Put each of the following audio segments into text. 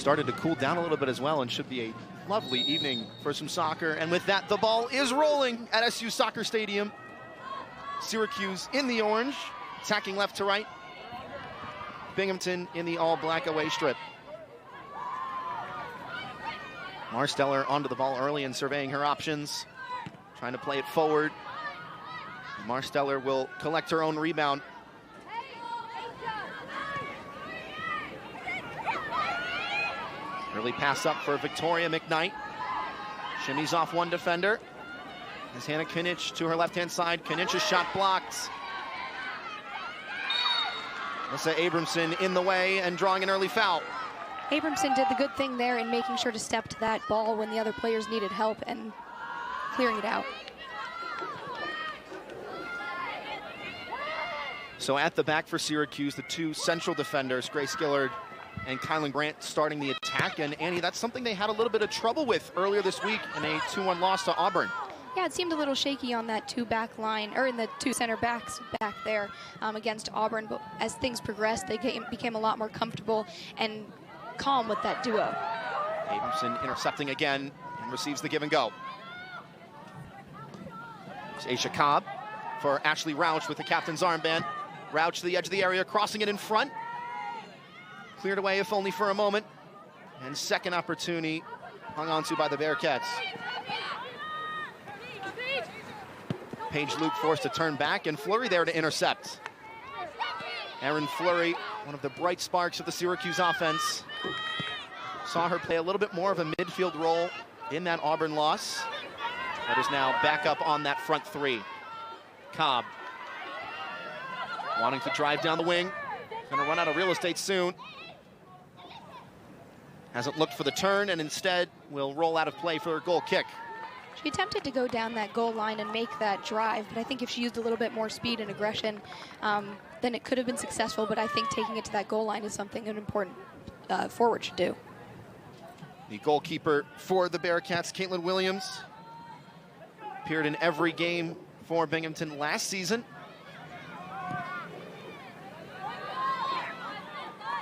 started to cool down a little bit as well, and should be a lovely evening for some soccer. And with that, the ball is rolling at SU Soccer Stadium. Syracuse in the orange, attacking left to right. Binghamton in the all-black away strip. Marsteller onto the ball early and surveying her options, trying to play it forward. Marsteller will collect her own rebound. Early pass up for Victoria McKnight. Shimmies off one defender. As Hannah Kinich to her left-hand side. Kinich's shot blocked. Alyssa Abramson in the way and drawing an early foul. Abramson did the good thing there in making sure to step to that ball when the other players needed help and clearing it out. So at the back for Syracuse, the two central defenders, Grace Gillard and Kylan Grant, starting the attack. And Annie, that's something they had a little bit of trouble with earlier this week in a 2-1 loss to Auburn. Yeah, it seemed a little shaky on that two-back line, or in the two center backs back there against Auburn. But as things progressed, they became a lot more comfortable and calm with that duo. Abramson intercepting again and receives the give and go. It's Aisha Cobb for Ashley Rauch with the captain's armband. Rauch to the edge of the area, crossing it in front. Cleared away, if only for a moment. And second opportunity hung on to by the Bearcats. Paige Luke forced to turn back, and Fleury there to intercept. Erin Fleury, one of the bright sparks of the Syracuse offense. Saw her play a little bit more of a midfield role in that Auburn loss. That is now back up on that front three. Cobb wanting to drive down the wing. Gonna run out of real estate soon. Hasn't looked for the turn and instead will roll out of play for her goal kick. She attempted to go down that goal line and make that drive, but I think if she used a little bit more speed and aggression, then it could have been successful. But I think taking it to that goal line is something an important forward should do. The goalkeeper for the Bearcats, Caitlin Williams, appeared in every game for Binghamton last season.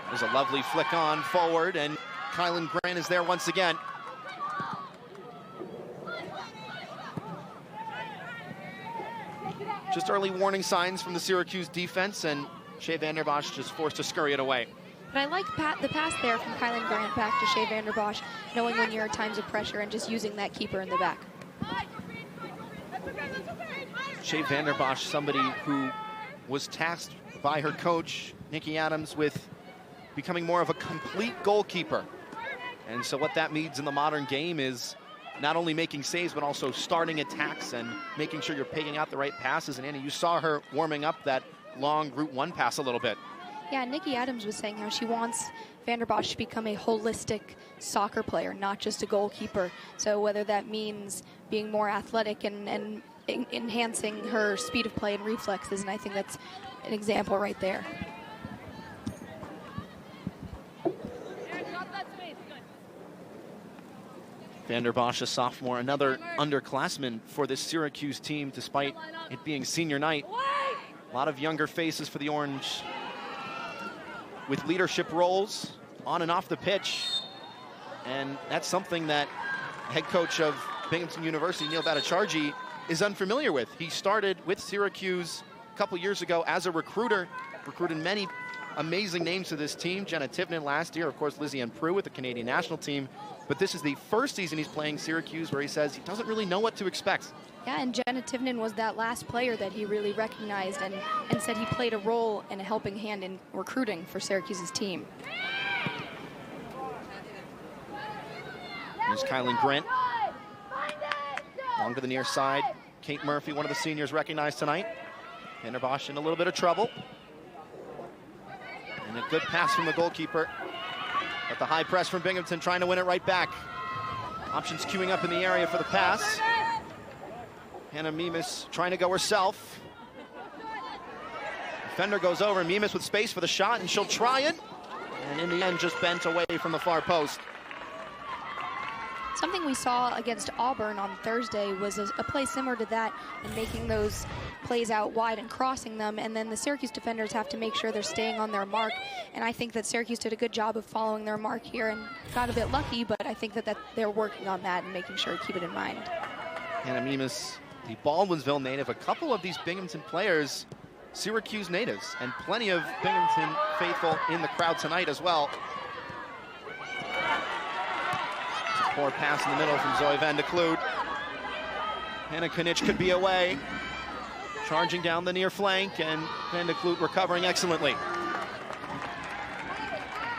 There's a lovely flick on forward, and Kylan Grant is there once again. Just early warning signs from the Syracuse defense, and Shea Vanderbosch just forced to scurry it away. But I like the pass there from Kylan Grant back to Shea Vanderbosch, knowing when you're at times of pressure and just using that keeper in the back. Shea Vanderbosch, somebody who was tasked by her coach, Nikki Adams, with becoming more of a complete goalkeeper. And so what that means in the modern game is not only making saves, but also starting attacks and making sure you're picking out the right passes. And Annie, you saw her warming up that long Route 1 pass a little bit. Yeah, Nikki Adams was saying how she wants Vanderbosch to become a holistic soccer player, not just a goalkeeper. So whether that means being more athletic and enhancing her speed of play and reflexes, and I think that's an example right there. Vanderbosch, a sophomore, another underclassman for this Syracuse team, despite it being senior night. A lot of younger faces for the Orange with leadership roles on and off the pitch. And that's something that head coach of Binghamton University, Neil Bhattacharjee, is unfamiliar with. He started with Syracuse a couple years ago as a recruiter, recruited many amazing names to this team. Jenna Tivnan last year, of course, Lizzie Ann Prue with the Canadian national team. But this is the first season he's playing Syracuse where he says he doesn't really know what to expect. Yeah, and Jenna Tivnan was that last player that he really recognized and said he played a role and a helping hand in recruiting for Syracuse's team. Here's Kylan Grant. Long to the near side. Kate Murphy, one of the seniors, recognized tonight. Vanderbosch in a little bit of trouble. And a good pass from the goalkeeper. But the high press from Binghamton, trying to win it right back. Options queuing up in the area for the pass. Hannah Mimas trying to go herself. Defender goes over, Mimas with space for the shot, and she'll try it. And in the end, just bent away from the far post. Something we saw against Auburn on Thursday was a play similar to that, and making those plays out wide and crossing them, and then the Syracuse defenders have to make sure they're staying on their mark. And I think that Syracuse did a good job of following their mark here and got a bit lucky, but I think that they're working on that and making sure to keep it in mind. Hannah Mimas, the Baldwinsville native, a couple of these Binghamton players, Syracuse natives, and plenty of Binghamton faithful in the crowd tonight as well. It's a poor pass in the middle from Zoe van de Kloot. Hannah Knitsch could be away. Charging down the near flank, and van de Kloot recovering excellently.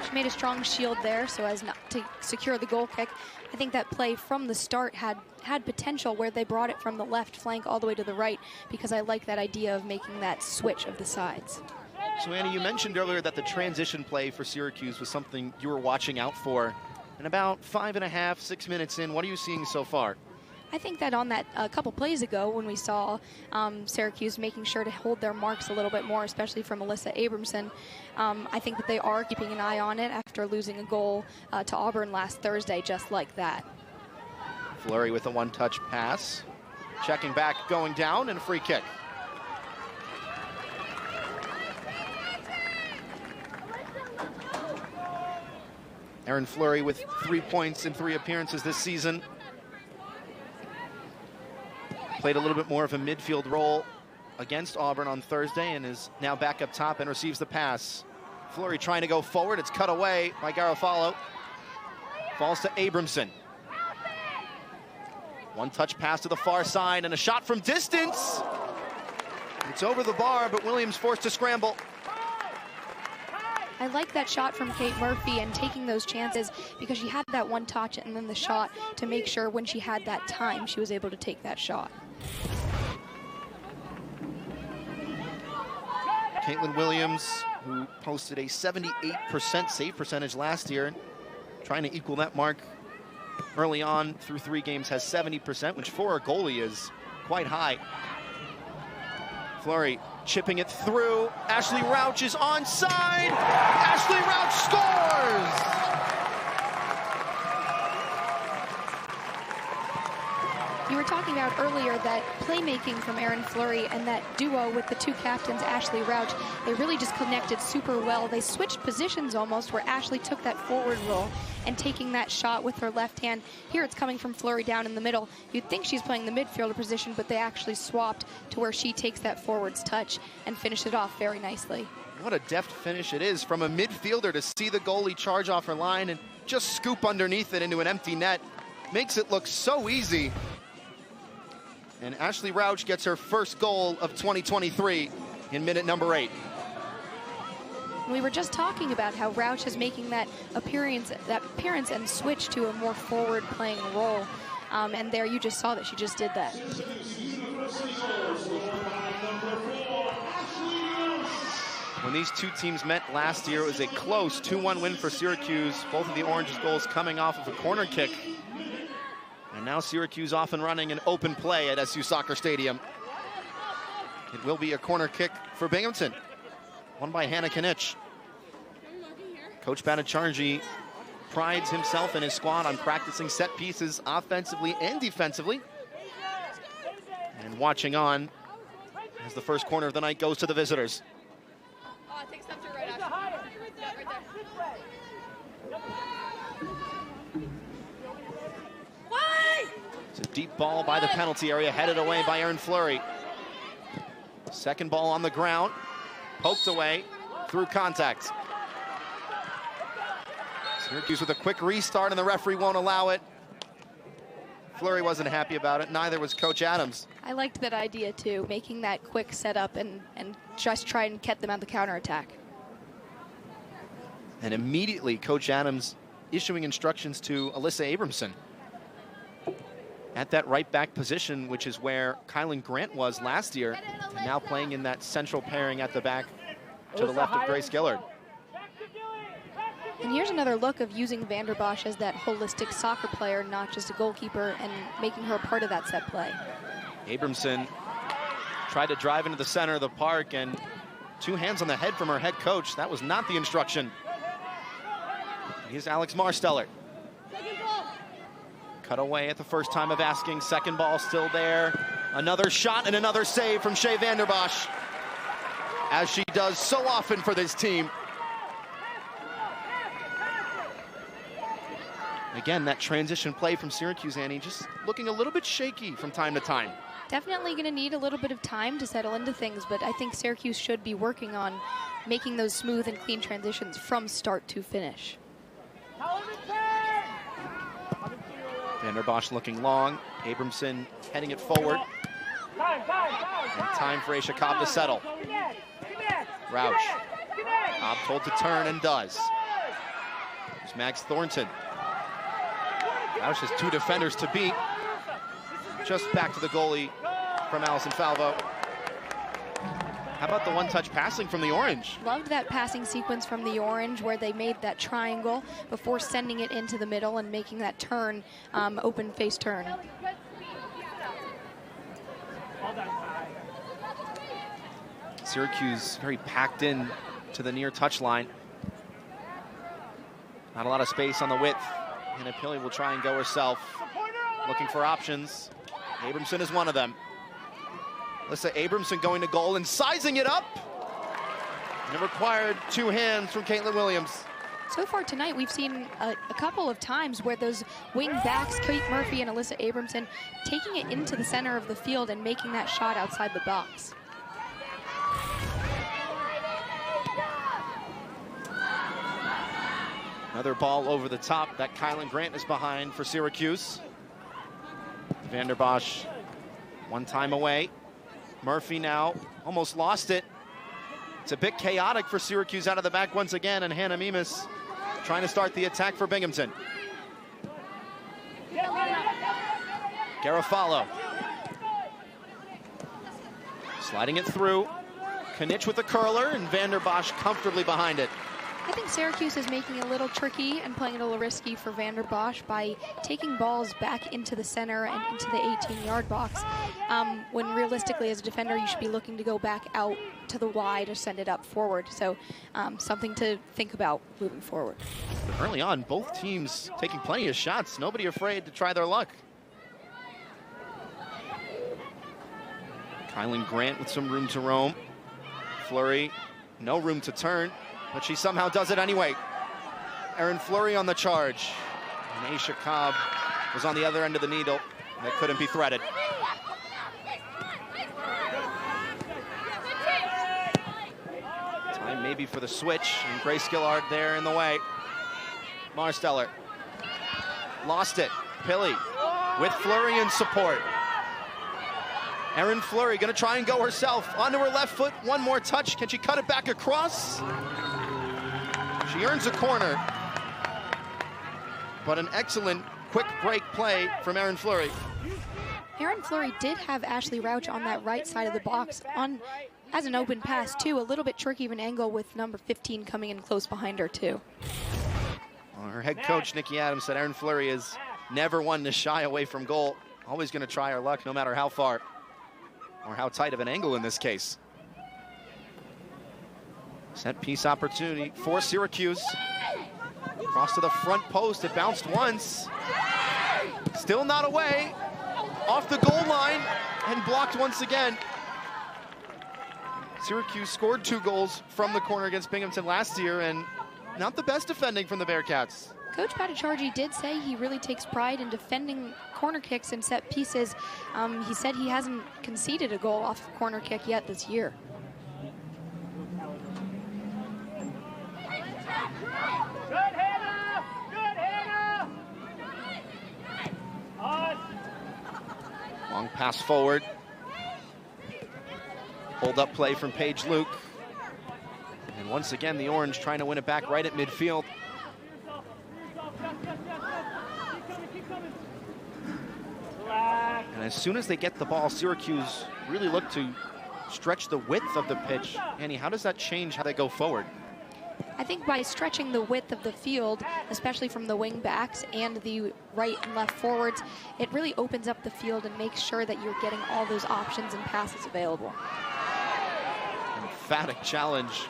She made a strong shield there so as not to secure the goal kick. I think that play from the start had potential where they brought it from the left flank all the way to the right, because I like that idea of making that switch of the sides. So Annie, you mentioned earlier that the transition play for Syracuse was something you were watching out for. And about 5.5, 6 minutes in, what are you seeing so far? I think that on that a couple plays ago when we saw Syracuse making sure to hold their marks a little bit more, especially from Alyssa Abramson, I think that they are keeping an eye on it after losing a goal to Auburn last Thursday just like that. Fleury with a one-touch pass. Checking back, going down, and a free kick. Erin Fleury with 3 points in 3 appearances this season. Played a little bit more of a midfield role against Auburn on Thursday and is now back up top and receives the pass. Fleury trying to go forward. It's cut away by Garofalo. Falls to Abramson. One-touch pass to the far side and a shot from distance. It's over the bar, but Williams forced to scramble. I like that shot from Kate Murphy and taking those chances, because she had that one touch and then the shot to make sure when she had that time she was able to take that shot. Caitlin Williams, who posted a 78% save percentage last year, trying to equal that mark early on through 3 games, has 70%, which for a goalie is quite high. Fleury chipping it through. Ashley Rauch is onside. Ashley Rauch scores! You were talking about earlier that playmaking from Erin Fleury and that duo with the 2 captains, Ashley Rauch, they really just connected super well. They switched positions almost, where Ashley took that forward roll and taking that shot with her left hand. Here it's coming from Fleury down in the middle. You'd think she's playing the midfielder position, but they actually swapped to where she takes that forwards touch and finished it off very nicely. What a deft finish it is from a midfielder to see the goalie charge off her line and just scoop underneath it into an empty net. Makes it look so easy. And Ashley Rauch gets her first goal of 2023 in minute number 8. We were just talking about how Rauch is making that appearance and switch to a more forward playing role. And there you just saw that she just did that. When these 2 teams met last year, it was a close 2-1 win for Syracuse. Both of the Orange's goals coming off of a corner kick. And now Syracuse off and running an open play at SU Soccer Stadium. It will be a corner kick for Binghamton, won by Hannah Knitsch. Coach Bhattacharjee prides himself and his squad on practicing set pieces offensively and defensively. And watching on as the first corner of the night goes to the visitors. It's a deep ball by the penalty area, headed away by Erin Fleury. Second ball on the ground, poked away through contact. Syracuse with a quick restart, and the referee won't allow it. Fleury wasn't happy about it, neither was Coach Adams. I liked that idea too, making that quick setup and just try and get them on the counterattack. And immediately Coach Adams issuing instructions to Alyssa Abramson at that right back position, which is where Kylan Grant was last year, and now playing in that central pairing at the back to the left of Grace Gillard. And here's another look of using Vanderbosch as that holistic soccer player, not just a goalkeeper, and making her a part of that set play. Abramson tried to drive into the center of the park, and 2 hands on the head from her head coach. That was not the instruction. Here's Alex Marsteller. Cut away at the first time of asking. Second ball still there. Another shot and another save from Shea Vanderbosch, as she does so often for this team. Again, that transition play from Syracuse, Annie, just looking a little bit shaky from time to time. Definitely going to need a little bit of time to settle into things, but I think Syracuse should be working on making those smooth and clean transitions from start to finish. Vanderbosch looking long. Abramson heading it forward. And time for Aisha Cobb to settle. Roush. Cobb told to turn and does. There's Max Thornton. Roush has two defenders to beat. Just back to the goalie from Allison Falvo. How about the one-touch passing from the Orange? Loved that passing sequence from the Orange where they made that triangle before sending it into the middle and making that turn, open face turn. Syracuse very packed in to the near touchline. Not a lot of space on the width. And Apilli will try and go herself, looking for options. Abramson is one of them. Alyssa Abramson going to goal and sizing it up. And it required two hands from Caitlin Williams. So far tonight, we've seen a couple of times where those wing backs, Kate Murphy and Alyssa Abramson, taking it into the center of the field and making that shot outside the box. Another ball over the top that Kylan Grant is behind for Syracuse. Vanderbosch one time away. Murphy now almost lost it. It's a bit chaotic for Syracuse out of the back once again, and Hannah Mimas trying to start the attack for Binghamton. Garofalo. Sliding it through. Knitsch with the curler, and Vanderbosch comfortably behind it. I think Syracuse is making it a little tricky and playing it a little risky for Vanderbosch by taking balls back into the center and into the 18-yard box, when realistically as a defender you should be looking to go back out to the wide or send it up forward. So something to think about moving forward. But early on, both teams taking plenty of shots. Nobody afraid to try their luck. Kylan Grant with some room to roam. Fleury, no room to turn, but she somehow does it anyway. Erin Fleury on the charge. And Aisha Cobb was on the other end of the needle. That couldn't be threaded. Time maybe for the switch, and Grace Gillard there in the way. Marsteller lost it. Apilli with Fleury in support. Erin Fleury gonna try and go herself onto her left foot. One more touch. Can she cut it back across? She earns a corner. But an excellent quick break play from Erin Fleury. Erin Fleury did have Ashley Rouch on that right side of the box as an open pass too. A little bit tricky of an angle with number 15 coming in close behind her too. Well, her head coach Nikki Adams said Erin Fleury is never one to shy away from goal. Always gonna try her luck no matter how far or how tight of an angle in this case. Set piece opportunity for Syracuse. Cross to the front post, it bounced once. Still not away. Off the goal line and blocked once again. Syracuse scored 2 goals from the corner against Binghamton last year, and not the best defending from the Bearcats. Coach Patacharji did say he really takes pride in defending corner kicks and set pieces. He said he hasn't conceded a goal off a corner kick yet this year. Good, Hannah! Good, Hannah! Long pass forward. Hold up play from Paige Luke. And once again, the Orange trying to win it back right at midfield. And as soon as they get the ball, Syracuse really look to stretch the width of the pitch. Annie, how does that change how they go forward? I think by stretching the width of the field, especially from the wing backs and the right and left forwards, it really opens up the field and makes sure that you're getting all those options and passes available. Emphatic challenge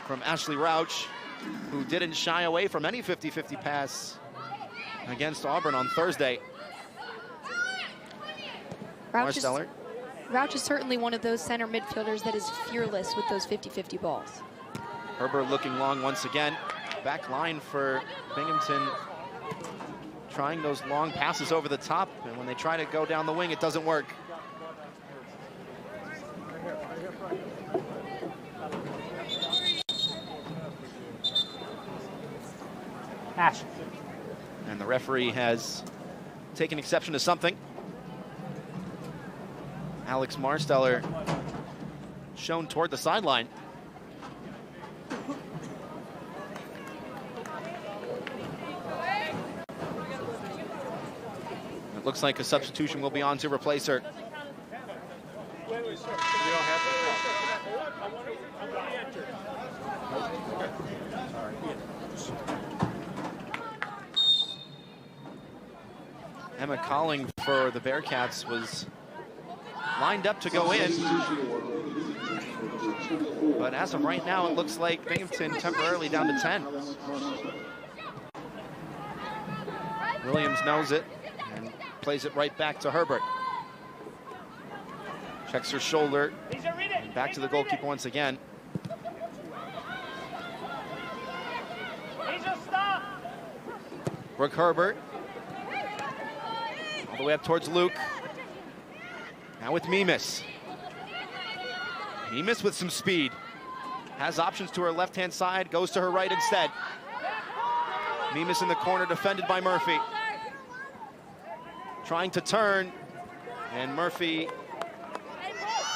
from Ashley Rouch, who didn't shy away from any 50-50 pass against Auburn on Thursday. Marsteller. Rauch is certainly one of those center midfielders that is fearless with those 50-50 balls. Herbert looking long once again. Back line for Binghamton, trying those long passes over the top, and when they try to go down the wing, it doesn't work. Ash. And the referee has taken exception to something. Alex Marsteller shown toward the sideline. It looks like a substitution will be on to replace her. Emma Calling for the Bearcats was lined up to go in. But as of right now, it looks like Binghamton temporarily down to 10. Williams knows it and plays it right back to Herbert. Checks her shoulder. Back to the goalkeeper once again. Brooke Herbert. All the way up towards Luke. Now with Mimas. Mimas with some speed. Has options to her left-hand side, goes to her right instead. Mimas in the corner, defended by Murphy. Trying to turn, and Murphy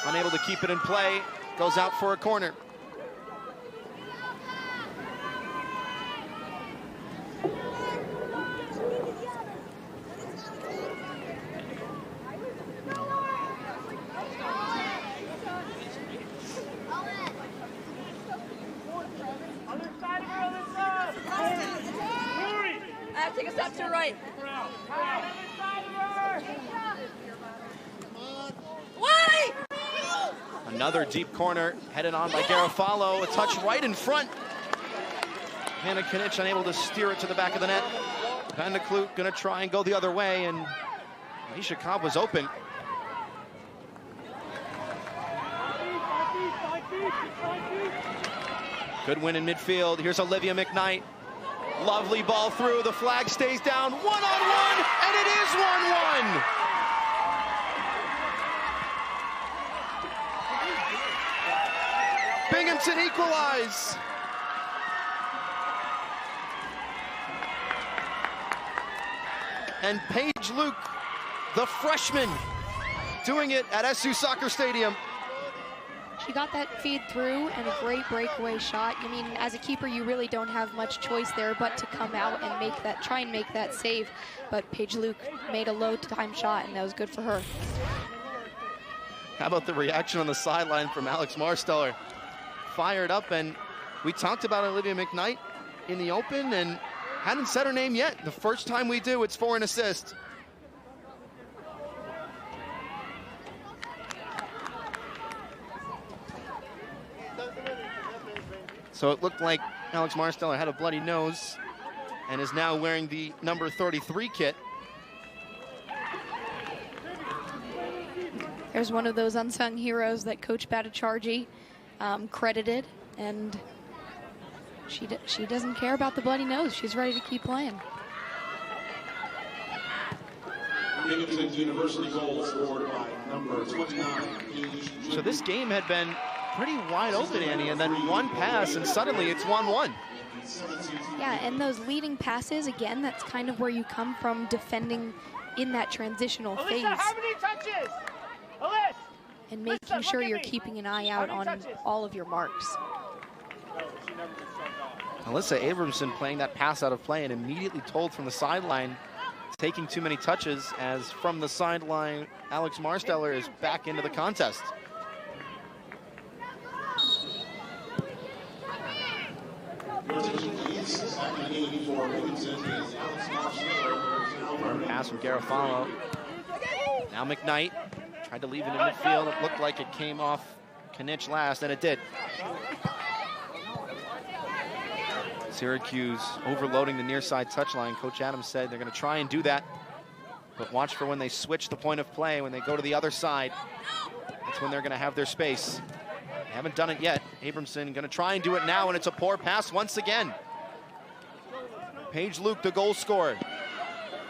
unable to keep it in play, goes out for a corner. Take a step to the right. Why? Another deep corner headed on by Garofalo. A touch right in front. Hannah Kinich unable to steer it to the back of the net. Van de Kloot gonna try and go the other way, and Aisha Cobb was open. Good win in midfield. Here's Olivia McKnight. Lovely ball through, the flag stays down, one-on-one, and it is 1-1. Binghamton equalize. And Paige Luke, the freshman, doing it at SU Soccer Stadium. She got that feed through and a great breakaway shot. I mean, as a keeper, you really don't have much choice there but to come out and make that, try and make that save. But Paige Luke made a low-time shot, and that was good for her. How about the reaction on the sideline from Alex Marsteller? Fired up, and we talked about Olivia McKnight in the open and hadn't said her name yet. The first time we do, it's for an assist. So it looked like Alex Marsteller had a bloody nose and is now wearing the number 33 kit. There's one of those unsung heroes that Coach Bhattacharjee credited, and she doesn't care about the bloody nose. She's ready to keep playing. Binghamton University goal scored by number 29. So this game had been pretty wide open, Annie, and then one pass, and suddenly it's 1-1. Yeah, and those leading passes, again, that's kind of where you come from defending in that transitional phase. Alyssa, how many touches? Alyssa! And making sure you're keeping an eye out on all of your marks. Alyssa Abramson playing that pass out of play and immediately told from the sideline, taking too many touches, as from the sideline, Alex Marsteller is back into the contest. Pass from Garofalo. Now McKnight tried to leave it in midfield. It looked like it came off Kinich last, and it did. Syracuse overloading the near side touchline. Coach Adams said they're going to try and do that But watch for when they switch the point of play, when they go to the other side. That's when they're going to have their space. They haven't done it yet. Abramson going to try and do it now, and it's a poor pass once again. Paige Luke, the goal scorer.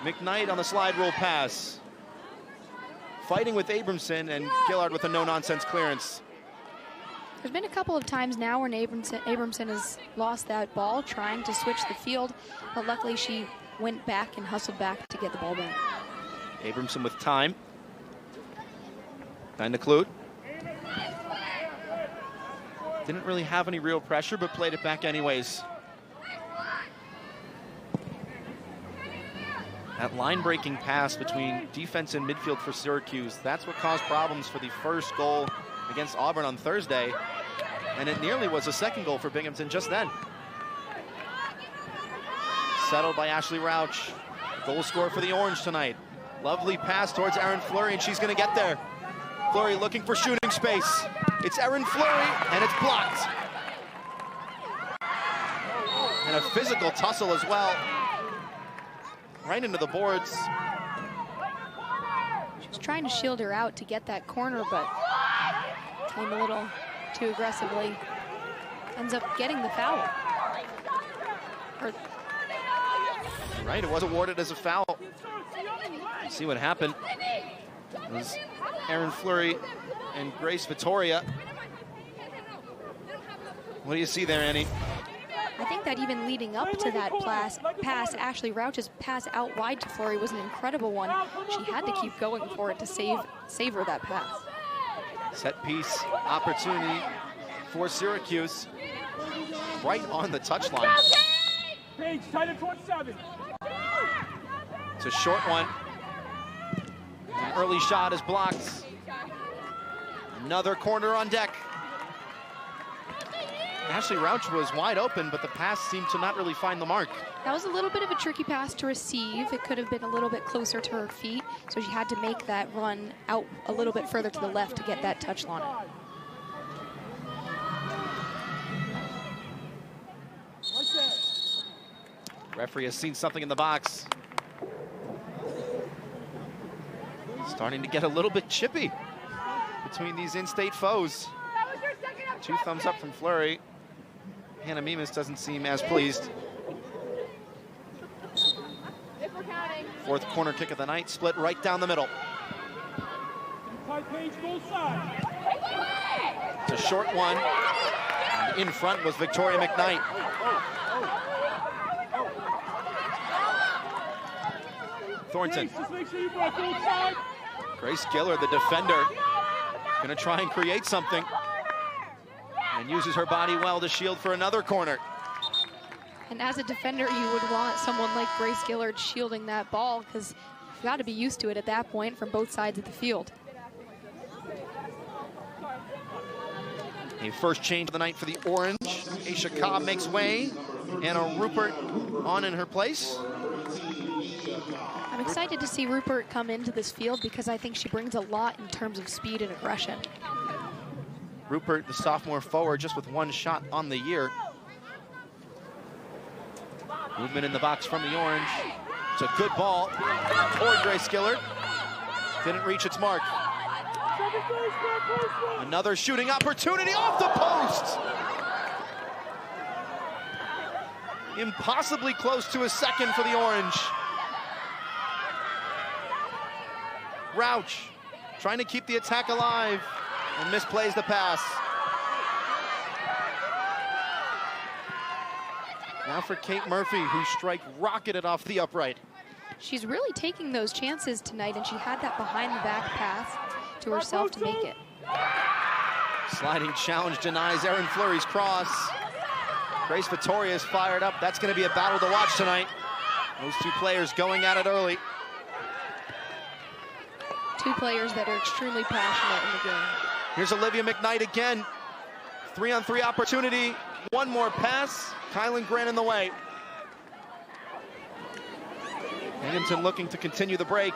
McKnight on the slide rule pass. Fighting with Abramson, and Gillard with a no-nonsense clearance. There's been a couple of times now when Abramson has lost that ball, trying to switch the field, but luckily she went back and hustled back to get the ball back. Abramson with time. Behind the Clute. Didn't really have any real pressure, but played it back anyways. That line-breaking pass between defense and midfield for Syracuse, that's what caused problems for the first goal against Auburn on Thursday. And it nearly was a second goal for Binghamton just then. Settled by Ashley Rauch. Goal scorer for the Orange tonight. Lovely pass towards Erin Fleury, and she's going to get there. Fleury looking for shooting space. It's Erin Fleury, and it's blocked. And a physical tussle as well. Right into the boards. She was trying to shield her out to get that corner, but came a little too aggressively. Ends up getting the foul. Right, it was awarded as a foul. Let's see what happened. It was Erin Fleury and Grace Vittoria. What do you see there, Annie? I think that even leading up to that pass, Ashley Rauch's pass out wide to Fleury was an incredible one. She had to keep going for it to savor that pass. Set piece opportunity for Syracuse. Right on the touchline. Paige, tight at 27. It's a short one. An early shot is blocked. Another corner on deck. Ashley Rauch was wide open, but the pass seemed to not really find the mark. That was a little bit of a tricky pass to receive. It could have been a little bit closer to her feet, so she had to make that run out a little bit further to the left to get that touch on it. Referee has seen something in the box. Starting to get a little bit chippy between these in-state foes. 2 thumbs up from Fleury. Hannah Mimas doesn't seem as pleased. 4th corner kick of the night, split right down the middle. It's a short one. And in front was Victoria McKnight. Thornton. Grace Gillard, the defender, gonna try and create something. And uses her body well to shield for another corner. And as a defender, you would want someone like Grace Gillard shielding that ball, because you've got to be used to it at that point from both sides of the field. A first change of the night for the Orange. Aisha Cobb makes way. Anna Rupert on in her place. I'm excited to see Rupert come into this field because I think she brings a lot in terms of speed and aggression. Rupert, the sophomore forward, just with 1 shot on the year. Movement in the box from the Orange. It's a good ball toward Grace Gillard. Didn't reach its mark. Another shooting opportunity off the post. Impossibly close to a second for the Orange. Rauch trying to keep the attack alive and misplays the pass. Now for Kate Murphy, whose strike rocketed off the upright. She's really taking those chances tonight, and she had that behind-the-back pass to herself to make it. Sliding challenge denies Erin Fleury's cross. Grace Vittoria is fired up. That's going to be a battle to watch tonight. Those 2 players going at it early. 2 players that are extremely passionate in the game. Here's Olivia McKnight again. 3-on-3 opportunity. 1 more pass. Kylan Grant in the way. Binghamton looking to continue the break.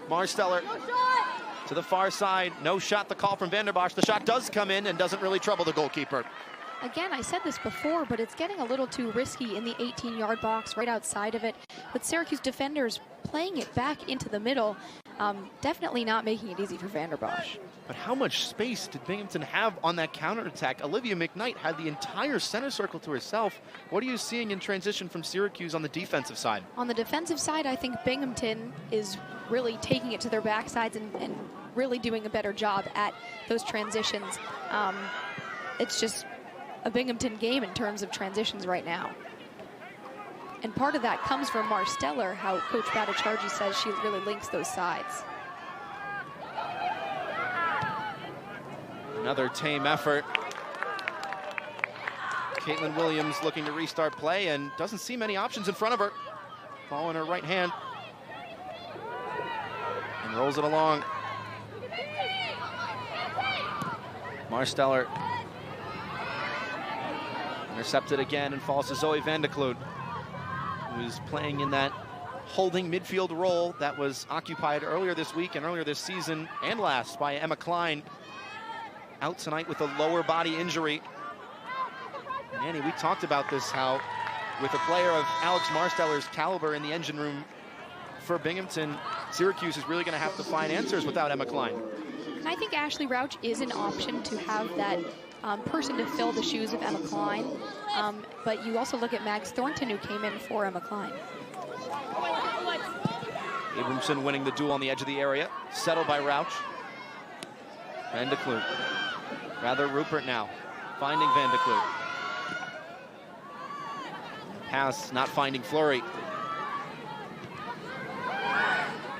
Marsteller to the far side. No shot, the call from Vanderbosch. The shot does come in and doesn't really trouble the goalkeeper. Again, I said this before, but it's getting a little too risky in the 18-yard box, right outside of it. With Syracuse defenders playing it back into the middle, definitely not making it easy for Vander Bosch. But how much space did Binghamton have on that counterattack? Olivia McKnight had the entire center circle to herself. What are you seeing in transition from Syracuse on the defensive side? On the defensive side, I think Binghamton is really taking it to their backsides and really doing a better job at those transitions. It's just a Binghamton game in terms of transitions right now. And part of that comes from Marsteller, how Coach Bhattacharjee says she really links those sides. Another tame effort. Caitlin Williams looking to restart play and doesn't see many options in front of her. Ball in her right hand. And rolls it along. Marsteller intercepted again and falls to Zoe van de Kloot, who is playing in that holding midfield role that was occupied earlier this week and earlier this season and last by Emma Klein. Out tonight with a lower body injury. And Annie, we talked about this, how with a player of Alex Marsteller's caliber in the engine room for Binghamton, Syracuse is really going to have to find answers without Emma Klein. And I think Ashley Rauch is an option to have that person to fill the shoes of Emma Klein. But you also look at Mags Thornton, who came in for Emma Klein. Abramson winning the duel on the edge of the area. Settled by Rauch. Van de Kloot. Rather Rupert now. Finding Van de Kloot. Pass not finding Fleury.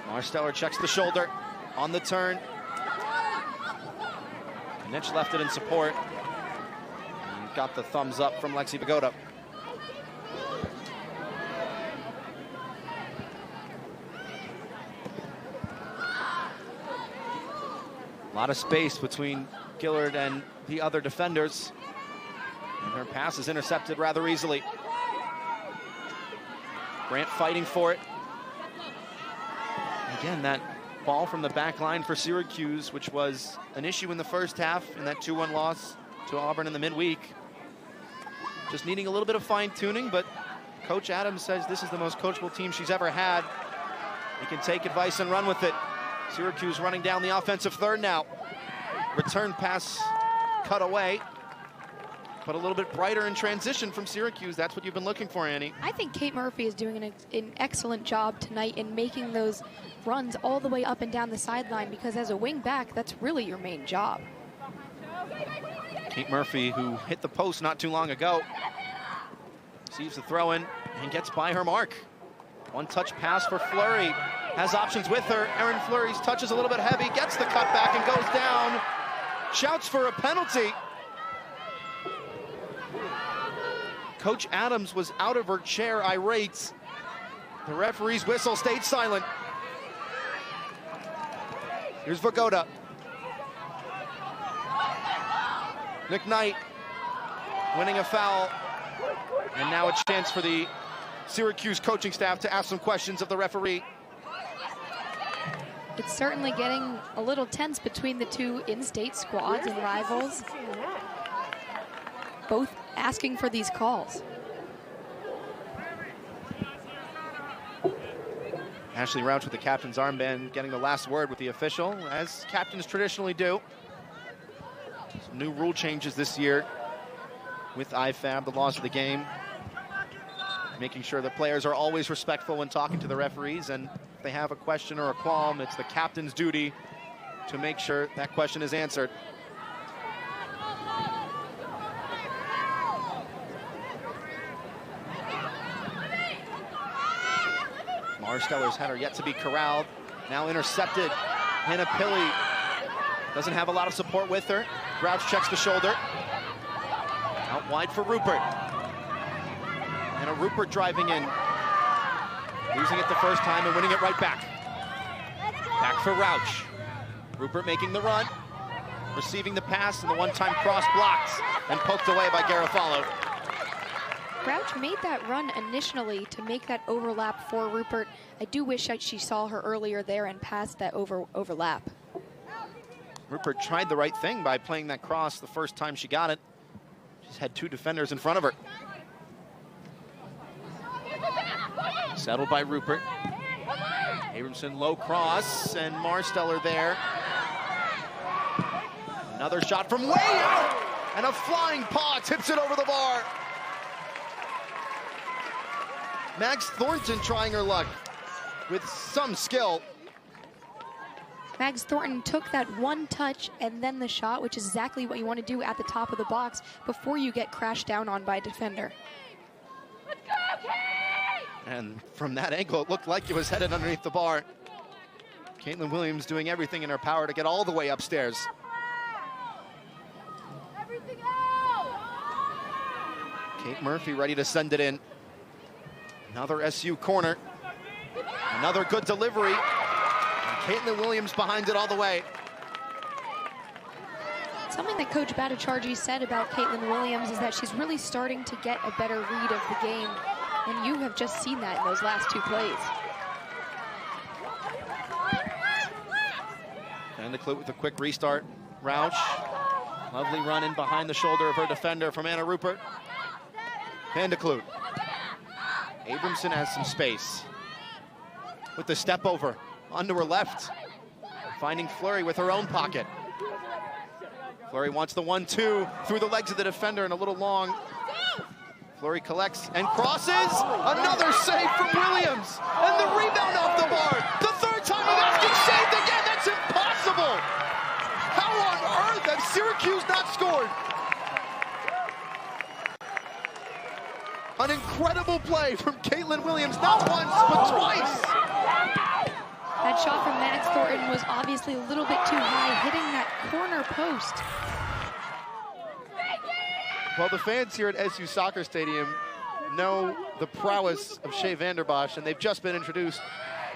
Marsteller checks the shoulder. On the turn. Nitch left it in support. And got the thumbs up from Lexi Pagoda. A lot of space between Gillard and the other defenders. And her pass is intercepted rather easily. Grant fighting for it. Again, that ball from the back line for Syracuse, which was an issue in the first half in that 2-1 loss to Auburn in the midweek. Just needing a little bit of fine-tuning, but Coach Adams says this is the most coachable team she's ever had. He can take advice and run with it. Syracuse running down the offensive third now. Return pass cut away, but a little bit brighter in transition from Syracuse. That's what you've been looking for, Annie. I think Kate Murphy is doing an excellent job tonight in making those runs all the way up and down the sideline, because as a wing back, that's really your main job. Kate Murphy, who hit the post not too long ago, receives the throw in and gets by her mark. One-touch pass for Fleury. Has options with her. Erin Fleury's touch is a little bit heavy, gets the cutback and goes down. Shouts for a penalty. Coach Adams was out of her chair, irate. The referee's whistle stayed silent. Here's Vagoda. McKnight winning a foul. And now a chance for the Syracuse coaching staff to ask some questions of the referee. It's certainly getting a little tense between the two in-state squads and rivals, both asking for these calls. Ashley Rauch with the captain's armband getting the last word with the official, as captains traditionally do. Some new rule changes this year with IFAB, the laws of the game. Making sure that players are always respectful when talking to the referees, and if they have a question or a qualm, it's the captain's duty to make sure that question is answered. Marsteller's header yet to be corralled. Now intercepted. Hannah Pilley doesn't have a lot of support with her. Rauch checks the shoulder. Out wide for Rupert. And a Rupert driving in. Losing it the first time and winning it right back. Back for Rauch. Rupert making the run. Receiving the pass, and the one-time cross blocked and poked away by Garofalo. Rauch made that run initially to make that overlap for Rupert. I do wish she saw her earlier there and passed that overlap. Rupert tried the right thing by playing that cross the first time she got it. She's She's had 2 defenders in front of her. Settled by Rupert. Abramson low cross, and Marsteller there. Another shot from way out, and a flying paw tips it over the bar. Max Thornton trying her luck with some skill. Mags Thornton took that one touch and then the shot, which is exactly what you want to do at the top of the box before you get crashed down on by a defender. Let's go, Kate! And from that angle, it looked like it was headed underneath the bar. Caitlin Williams doing everything in her power to get all the way upstairs. Everything out! Kate Murphy ready to send it in. Another SU corner. Another good delivery. Caitlin Williams behind it all the way. Something that Coach Bhattacharjee said about Caitlin Williams is that she's really starting to get a better read of the game, and you have just seen that in those last 2 plays. And the Clute with a quick restart. Rauch, lovely run in behind the shoulder of her defender from Anna Rupert. Van de Clute. Abramson has some space with the step over. Onto her left, finding Fleury with her own pocket. Fleury wants the 1-2 through the legs of the defender and a little long. Fleury collects and crosses. Another save from Williams, and the rebound off the bar. The 3rd time it has been saved again. That's impossible. How on earth has Syracuse not scored? An incredible play from Caitlin Williams, not once, but twice. That shot from Max Thornton was obviously a little bit too high, hitting that corner post. Well, the fans here at SU Soccer Stadium know the prowess of Shea Vanderbosch, and they've just been introduced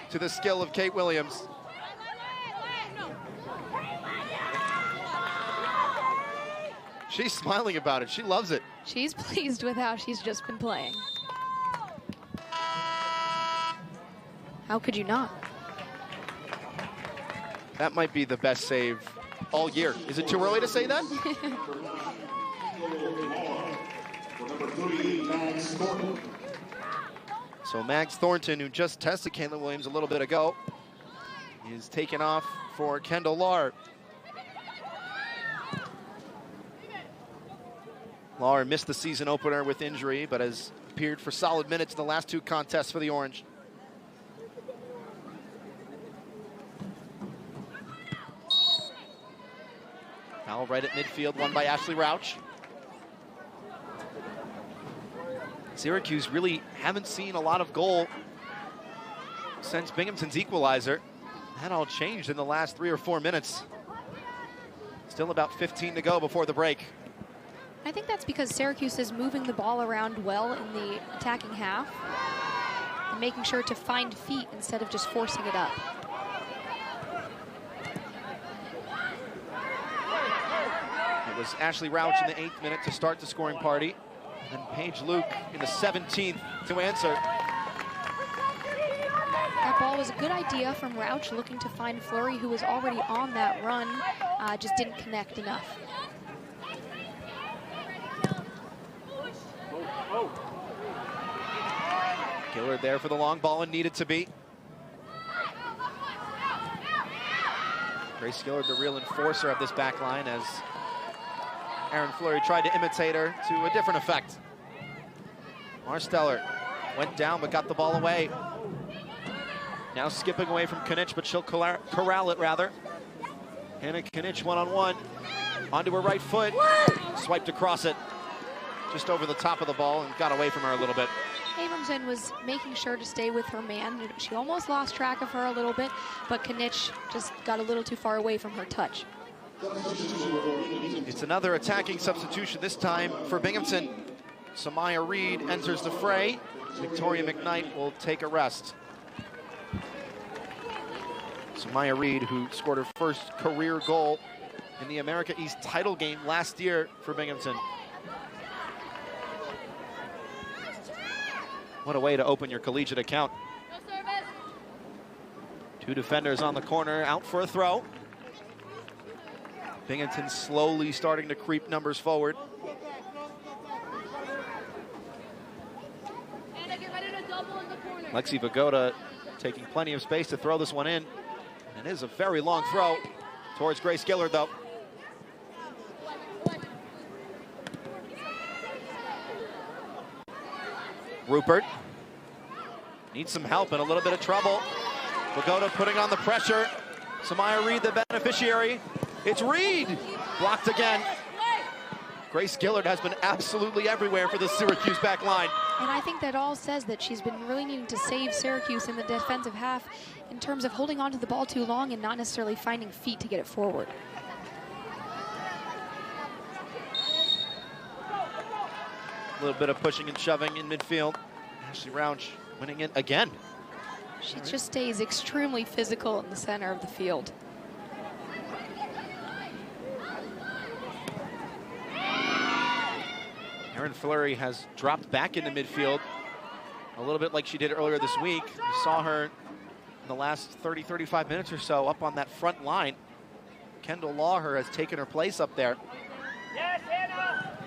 to the skill of Kate Williams. She's smiling about it. She loves it. She's pleased with how she's just been playing. How could you not? That might be the best save all year. Is it too early to say that? So Max Thornton, who just tested Caitlin Williams a little bit ago, is taken off for Kendall Lahr. Lahr missed the season opener with injury, but has appeared for solid minutes in the last 2 contests for the Orange. Foul right at midfield, won by Ashley Rauch. Syracuse really haven't seen a lot of goal since Binghamton's equalizer. That all changed in the last 3 or 4 minutes. Still about 15 to go before the break. I think that's because Syracuse is moving the ball around well in the attacking half and making sure to find feet instead of just forcing it up. It was Ashley Rauch in the 8th minute to start the scoring party, and Paige Luke in the 17th to answer. That ball was a good idea from Rauch, looking to find Fleury, who was already on that run, just didn't connect enough. Gillard there for the long ball and needed to be. Grace Gillard, the real enforcer of this back line, as Aaron Fleury tried to imitate her to a different effect. Marsteller went down but got the ball away. Now skipping away from Knich, but she'll corral it rather. Hannah Knich one-on-one. Onto her right foot. Swiped across it. Just over the top of the ball and got away from her a little bit. Abramson was making sure to stay with her man. She almost lost track of her a little bit, but Knich just got a little too far away from her touch. It's another attacking substitution, this time for Binghamton. Samaya Reed enters the fray. Victoria McKnight will take a rest. Samaya Reed, who scored her first career goal in the America East title game last year for Binghamton. What a way to open your collegiate account. 2 defenders on the corner, out for a throw. Binghamton slowly starting to creep numbers forward. Lexi Vagoda taking plenty of space to throw this one in. And it is a very long throw towards Grace Gillard, though. Rupert needs some help and a little bit of trouble. Vagoda putting on the pressure. Samaya Reed, the beneficiary. It's Reed, blocked again. Grace Gillard has been absolutely everywhere for the Syracuse back line. And I think that all says that she's been really needing to save Syracuse in the defensive half in terms of holding on to the ball too long and not necessarily finding feet to get it forward. A little bit of pushing and shoving in midfield. Ashley Rauch winning it again. She just stays extremely physical in the center of the field. Erin Fleury has dropped back into midfield a little bit like she did earlier this week. We saw her in the last 30, 35 minutes or so up on that front line. Kendall Lawher has taken her place up there. Yes, Hannah!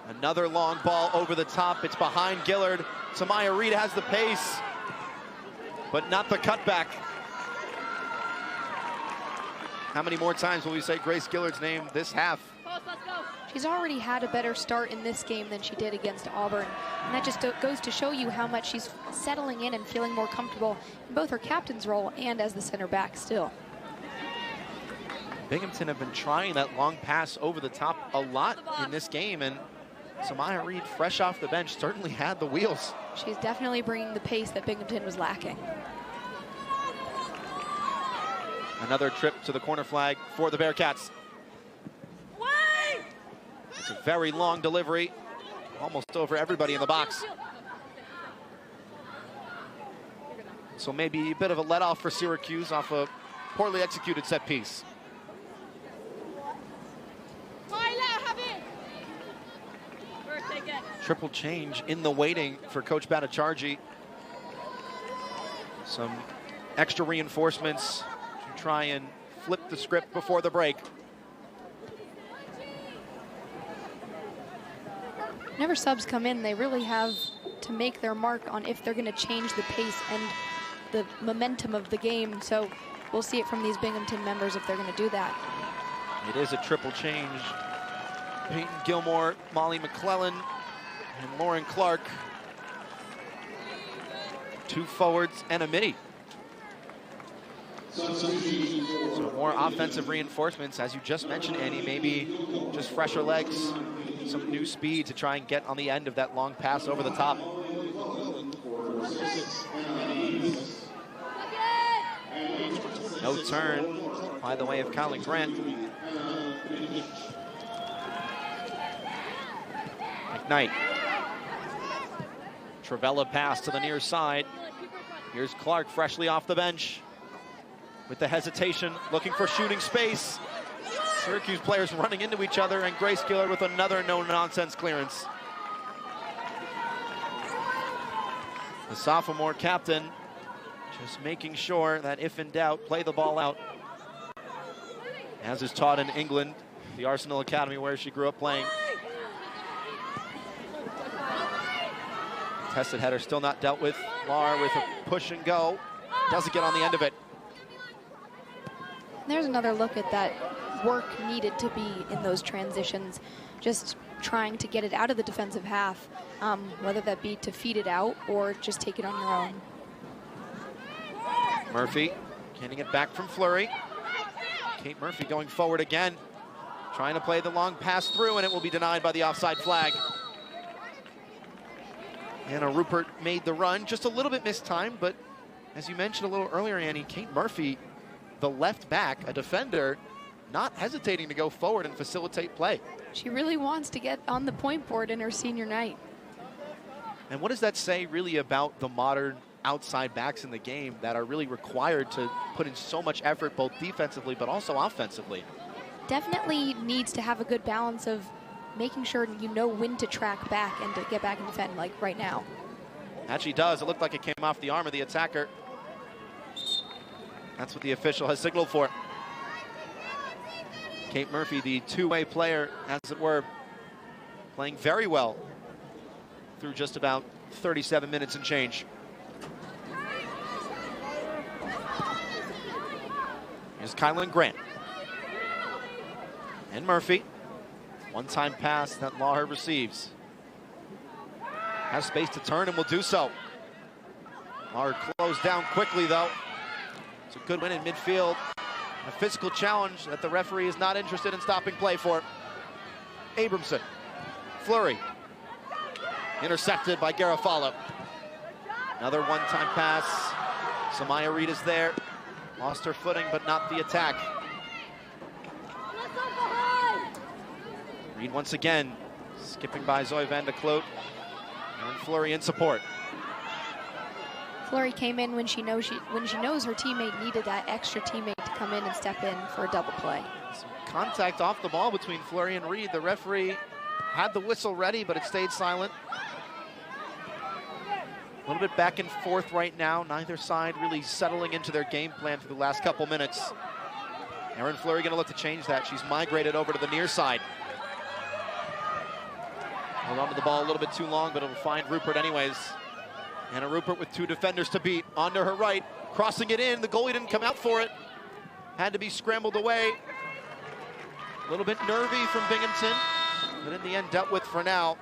Another long ball over the top. It's behind Gillard. Samaya Reed has the pace, but not the cutback. How many more times will we say Grace Gillard's name this half? She's already had a better start in this game than she did against Auburn. And that just goes to show you how much she's settling in and feeling more comfortable in both her captain's role and as the center back still. Binghamton have been trying that long pass over the top a lot in this game, and Samaya Reed, fresh off the bench, certainly had the wheels. She's definitely bringing the pace that Binghamton was lacking. Another trip to the corner flag for the Bearcats. It's a very long delivery, almost over everybody in the box. So maybe a bit of a let-off for Syracuse off a poorly executed set piece. Triple change in the waiting for Coach Bhattacharjee. Some extra reinforcements to try and flip the script before the break. Whenever subs come in, they really have to make their mark on if they're going to change the pace and the momentum of the game. So we'll see it from these Binghamton members if they're going to do that. It is a triple change. Peyton Gilmore, Molly McClellan, and Lauren Clark. Two forwards and a midi. So more offensive reinforcements, as you just mentioned, Annie. Maybe just fresher legs, some new speed to try and get on the end of that long pass over the top. No turn by the way of Colin Grant. McKnight. Travella pass to the near side. Here's Clark freshly off the bench with the hesitation, looking for shooting space. Syracuse players running into each other, and Grace Gillard with another no-nonsense clearance. The sophomore captain just making sure that if in doubt, play the ball out. As is taught in England, the Arsenal Academy where she grew up playing. Tested header still not dealt with. Lahr with a push and go. Doesn't get on the end of it. There's another look at that work needed to be in those transitions. Just trying to get it out of the defensive half, whether that be to feed it out or just take it on your own. Murphy getting it back from Fleury. Kate Murphy going forward again, trying to play the long pass through, and it will be denied by the offside flag. Anna Rupert made the run, just a little bit mistimed, but as you mentioned a little earlier, Annie, Kate Murphy, the left back, a defender, not hesitating to go forward and facilitate play. She really wants to get on the point board in her senior night. And what does that say really about the modern outside backs in the game that are really required to put in so much effort both defensively but also offensively? Definitely needs to have a good balance of making sure you know when to track back and to get back and defend, like right now. Actually does. It looked like it came off the arm of the attacker. That's what the official has signaled for. Kate Murphy, the two-way player, as it were, playing very well through just about 37 minutes and change. Here's Kylan Grant. And Murphy. One-time pass that Lawler receives. Has space to turn and will do so. Lawler closed down quickly, though. It's a good win in midfield. A physical challenge that the referee is not interested in stopping play for. Abramson. Fleury. Intercepted by Garofalo. Another one-time pass. Samaya Reed is there. Lost her footing, but not the attack. Reed once again, skipping by Zoe van de Kloot. And Fleury in support. Fleury came in when she knows her teammate needed that extra teammate to come in and step in for a double play. Some contact off the ball between Fleury and Reed. The referee had the whistle ready, but it stayed silent. A little bit back and forth right now. Neither side really settling into their game plan for the last couple minutes. Erin Fleury going to look to change that. She's migrated over to the near side. Hold on to the ball a little bit too long, but it'll find Rupert anyways. Anna Rupert with two defenders to beat. Onto her right, crossing it in. The goalie didn't come out for it. Had to be scrambled away. A little bit nervy from Binghamton, but in the end dealt with for now.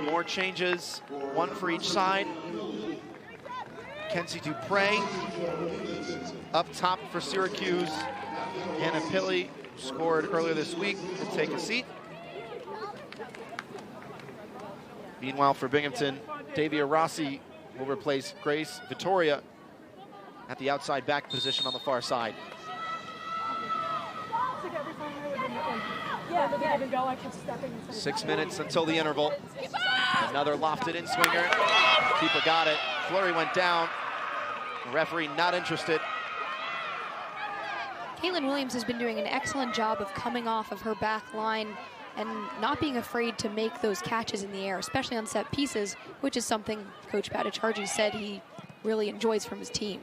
More changes, one for each side. Kenzie Dupre up top for Syracuse. Hannah Pilley scored earlier this week to take a seat. Meanwhile, for Binghamton, Davia Rossi will replace Grace Vittoria at the outside back position on the far side. 6 minutes until the interval. Another lofted in swinger. Keeper got it. Fleury went down. The referee not interested. Caitlin Williams has been doing an excellent job of coming off of her back line and not being afraid to make those catches in the air, especially on set pieces, which is something Coach Patacharji said he really enjoys from his team.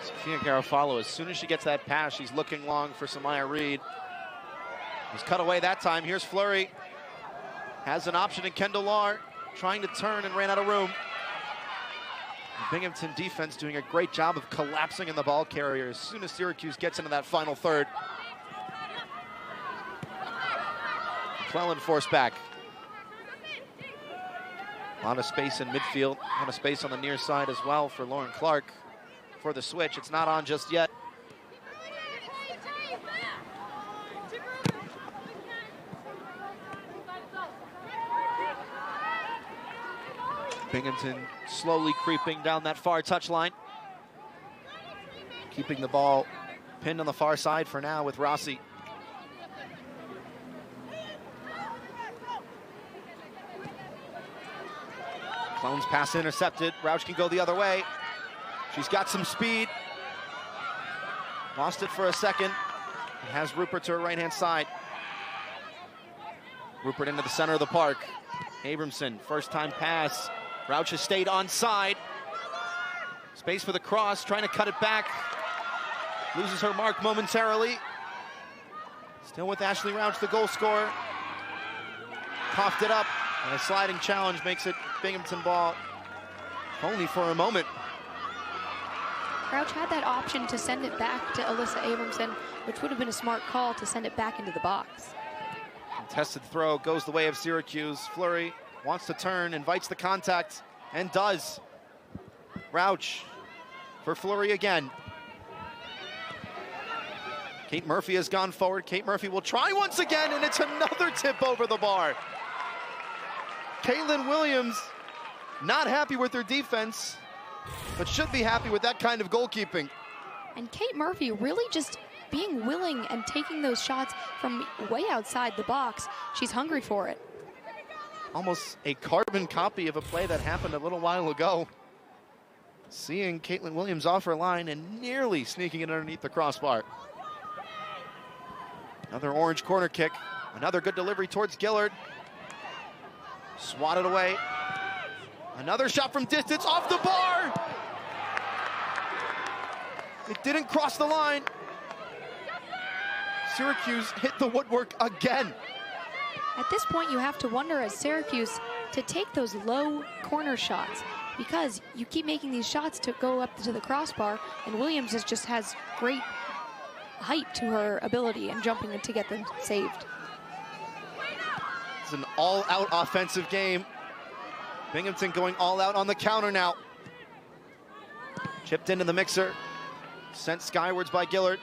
Sophia Garofalo, as soon as she gets that pass, she's looking long for Samaya Reed. Was cut away that time. Here's Fleury. Has an option in Kendall Lahr, trying to turn and ran out of room. Binghamton defense doing a great job of collapsing in the ball carrier as soon as Syracuse gets into that final third. McClellan forced back. A lot of space in midfield, a lot of space on the near side as well for Lauren Clark for the switch. It's not on just yet. Binghamton slowly creeping down that far touchline. Keeping the ball pinned on the far side for now with Rossi. Clone's pass intercepted. Rauch can go the other way. She's got some speed. Lost it for a second. It has Rupert to her right-hand side. Rupert into the center of the park. Abramson, first-time pass. Rauch has stayed onside. Space for the cross, trying to cut it back. Loses her mark momentarily. Still with Ashley Rauch, the goal scorer. Coughed it up, and a sliding challenge makes it Binghamton ball. Only for a moment. Rauch had that option to send it back to Alyssa Abramson, which would have been a smart call to send it back into the box. Contested throw goes the way of Syracuse. Fleury wants to turn, invites the contact, and does. Rauch for Fleury again. Kate Murphy has gone forward. Kate Murphy will try once again, and it's another tip over the bar. Caitlin Williams not happy with her defense, but should be happy with that kind of goalkeeping. And Kate Murphy really just being willing and taking those shots from way outside the box. She's hungry for it. Almost a carbon copy of a play that happened a little while ago. Seeing Caitlin Williams off her line and nearly sneaking it underneath the crossbar. Another orange corner kick. Another good delivery towards Gillard. Swatted away. Another shot from distance off the bar. It didn't cross the line. Syracuse hit the woodwork again. At this point, you have to wonder as Syracuse to take those low corner shots, because you keep making these shots to go up to the crossbar, and Williams just has great height to her ability and jumping to get them saved. It's an all-out offensive game. Binghamton going all out on the counter now. Chipped into the mixer, sent skywards by Gillard.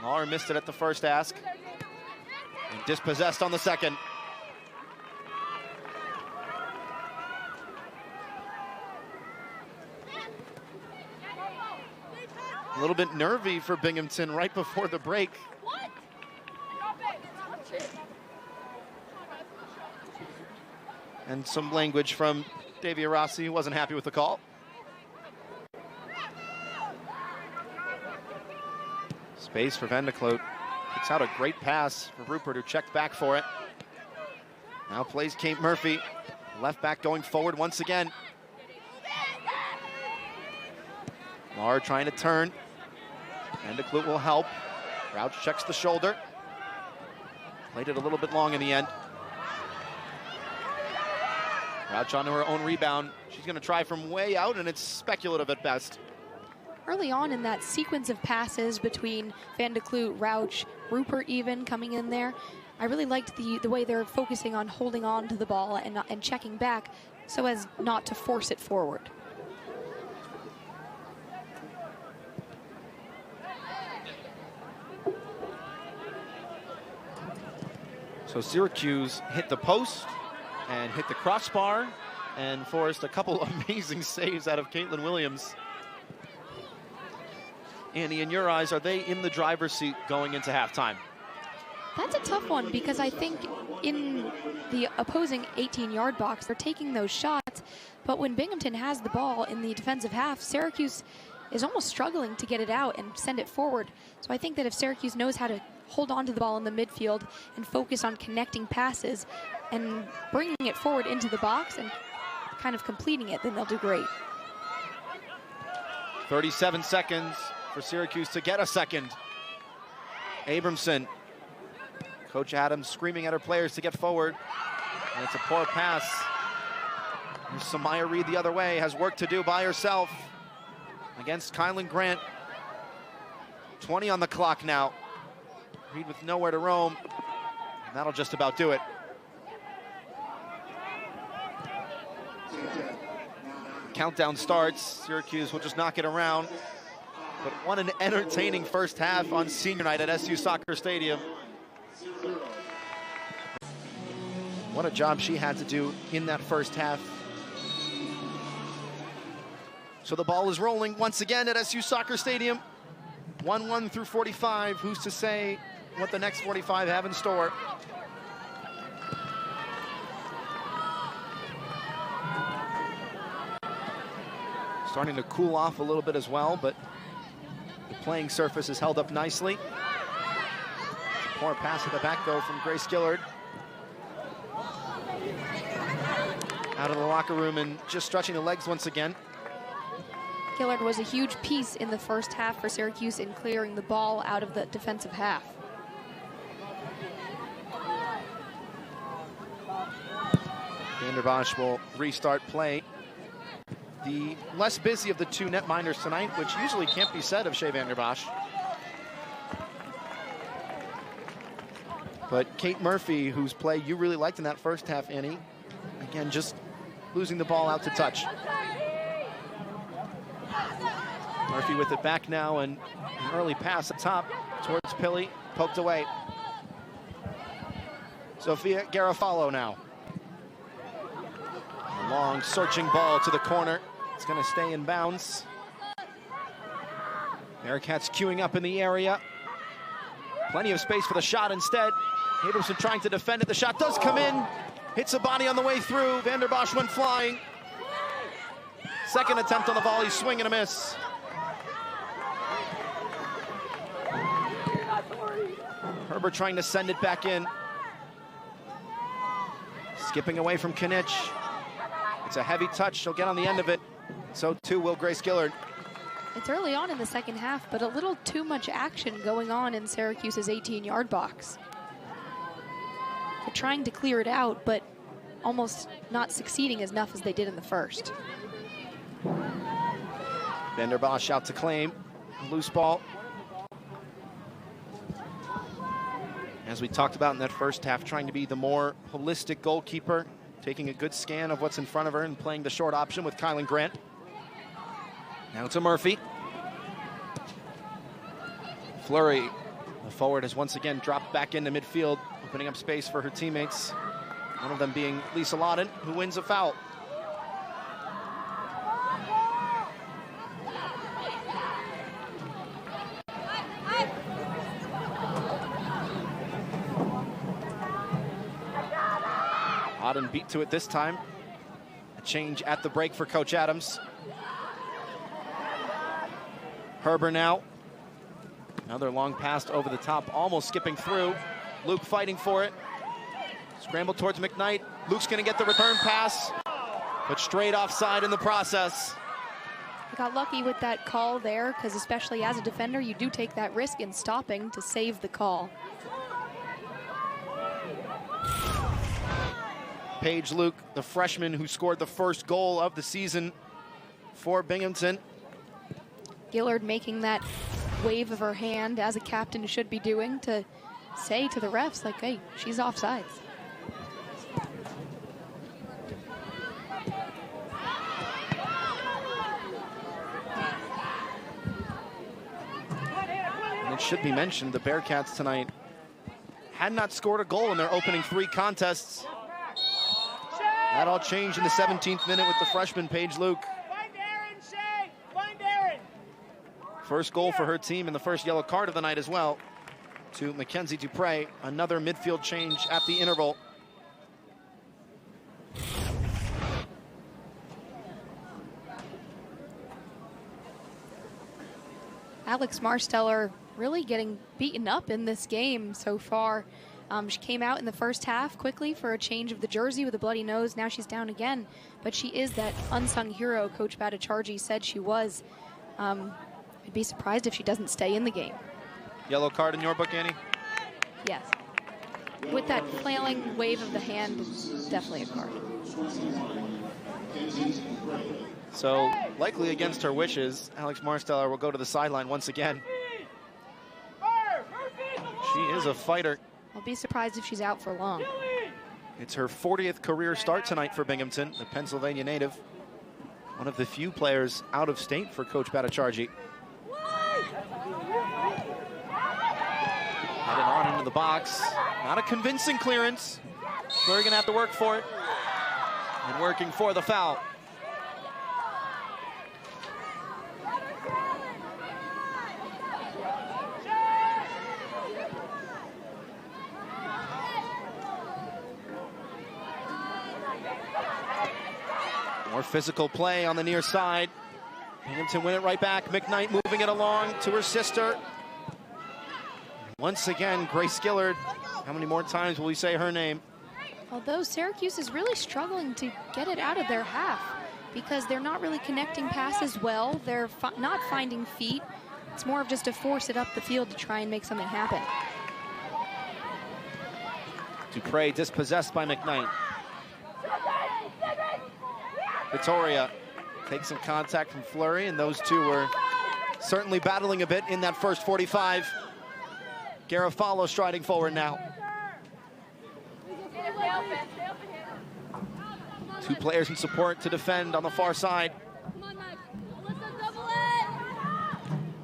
Lawler missed it at the first ask, and dispossessed on the second. A little bit nervy for Binghamton right before the break. And some language from Davia Rossi, who wasn't happy with the call. Space for Vandekloot. Kicks out a great pass for Rupert, who checked back for it. Now plays Kate Murphy. Left back going forward once again. Lahr trying to turn. Vandekloot will help. Crouch checks the shoulder. Played it a little bit long in the end. Crouch onto her own rebound. She's going to try from way out, and it's speculative at best. Early on in that sequence of passes between Vandekloot, Rauch, Rupert even coming in there, I really liked the way they're focusing on holding on to the ball and checking back so as not to force it forward. So Syracuse hit the post and hit the crossbar and forced a couple amazing saves out of Caitlin Williams. Annie, in your eyes, are they in the driver's seat going into halftime? That's a tough one, because I think in the opposing 18-yard box, they're taking those shots, but when Binghamton has the ball in the defensive half, Syracuse is almost struggling to get it out and send it forward. So I think that if Syracuse knows how to hold on to the ball in the midfield and focus on connecting passes and bringing it forward into the box and kind of completing it, then they'll do great. 37 seconds for Syracuse to get a second. Abramson. Coach Adams screaming at her players to get forward. And it's a poor pass. Here's Samaya Reed the other way, has work to do by herself against Kylan Grant. 20 on the clock now. Reed with nowhere to roam. And that'll just about do it. Countdown starts. Syracuse will just knock it around. But what an entertaining first half on senior night at SU Soccer Stadium. What a job she had to do in that first half. So the ball is rolling once again at SU Soccer Stadium. 1-1 through 45. Who's to say what the next 45 have in store? Starting to cool off a little bit as well, but the playing surface is held up nicely. Poor pass at the back, though, from Grace Gillard. Out of the locker room and just stretching the legs once again. Gillard was a huge piece in the first half for Syracuse in clearing the ball out of the defensive half. Vanderbosch will restart play. The less busy of the two netminders tonight, which usually can't be said of Shea Vanderbosch. But Kate Murphy, whose play you really liked in that first half, Annie, again, just losing the ball out to touch. Murphy with it back now, and an early pass up top towards Pilley, poked away. Sophia Garofalo now. A long searching ball to the corner. It's going to stay in bounds. Bearcats queuing up in the area. Plenty of space for the shot instead. Abramson trying to defend it. The shot does come in. Hits a body on the way through. Vanderbosch went flying. Second attempt on the volley, swing and a miss. Herbert trying to send it back in. Skipping away from Kinich. It's a heavy touch. She'll get on the end of it. So too will Grace Gillard. It's early on in the second half, but a little too much action going on in Syracuse's 18-yard box. They're trying to clear it out, but almost not succeeding as enough as they did in the first. Vander Bosch out to claim. Loose ball. As we talked about in that first half, trying to be the more holistic goalkeeper, taking a good scan of what's in front of her and playing the short option with Kylan Grant. Now to Murphy. Fleury, the forward, has once again dropped back into midfield, opening up space for her teammates. One of them being Lisa Lawton, who wins a foul. Auden beat to it this time. A change at the break for Coach Adams. Herber now. Another long pass over the top, almost skipping through. Luke fighting for it. Scramble towards McKnight. Luke's gonna get the return pass, but straight offside in the process. I got lucky with that call there, because especially as a defender, you do take that risk in stopping to save the call. Paige Luke, the freshman who scored the first goal of the season for Binghamton. Gillard making that wave of her hand, as a captain should be doing, to say to the refs, like, hey, she's offsides. And it should be mentioned, the Bearcats tonight had not scored a goal in their opening 3 contests. That all changed in the 17th minute with the freshman Paige Luke. First goal for her team and the first yellow card of the night as well, to Mackenzie Dupre. Another midfield change at the interval. Alex Marsteller really getting beaten up in this game so far. She came out in the first half quickly for a change of the jersey with a bloody nose. Now she's down again, but she is that unsung hero Coach Bhattacharjee said she was. I'd be surprised if she doesn't stay in the game. Yellow card in your book, Annie? Yes. With that flailing wave of the hand, definitely a card. So, likely against her wishes, Alex Marsteller will go to the sideline once again. She is a fighter. I'll be surprised if she's out for long. It's her 40th career start tonight for Binghamton, the Pennsylvania native. One of the few players out of state for Coach Bhattacharjee. Headed on into the box. Not a convincing clearance. They're gonna have to work for it. And working for the foul. More physical play on the near side. Binghamton win it right back. McKnight moving it along to her sister. Once again, Grace Gillard. How many more times will we say her name? Although Syracuse is really struggling to get it out of their half because they're not really connecting passes well. They're not finding feet. It's more of just to force it up the field to try and make something happen. Dupre dispossessed by McKnight. Victoria takes some contact from Fleury, and those two were certainly battling a bit in that first 45. Garofalo striding forward now. Two players in support to defend on the far side.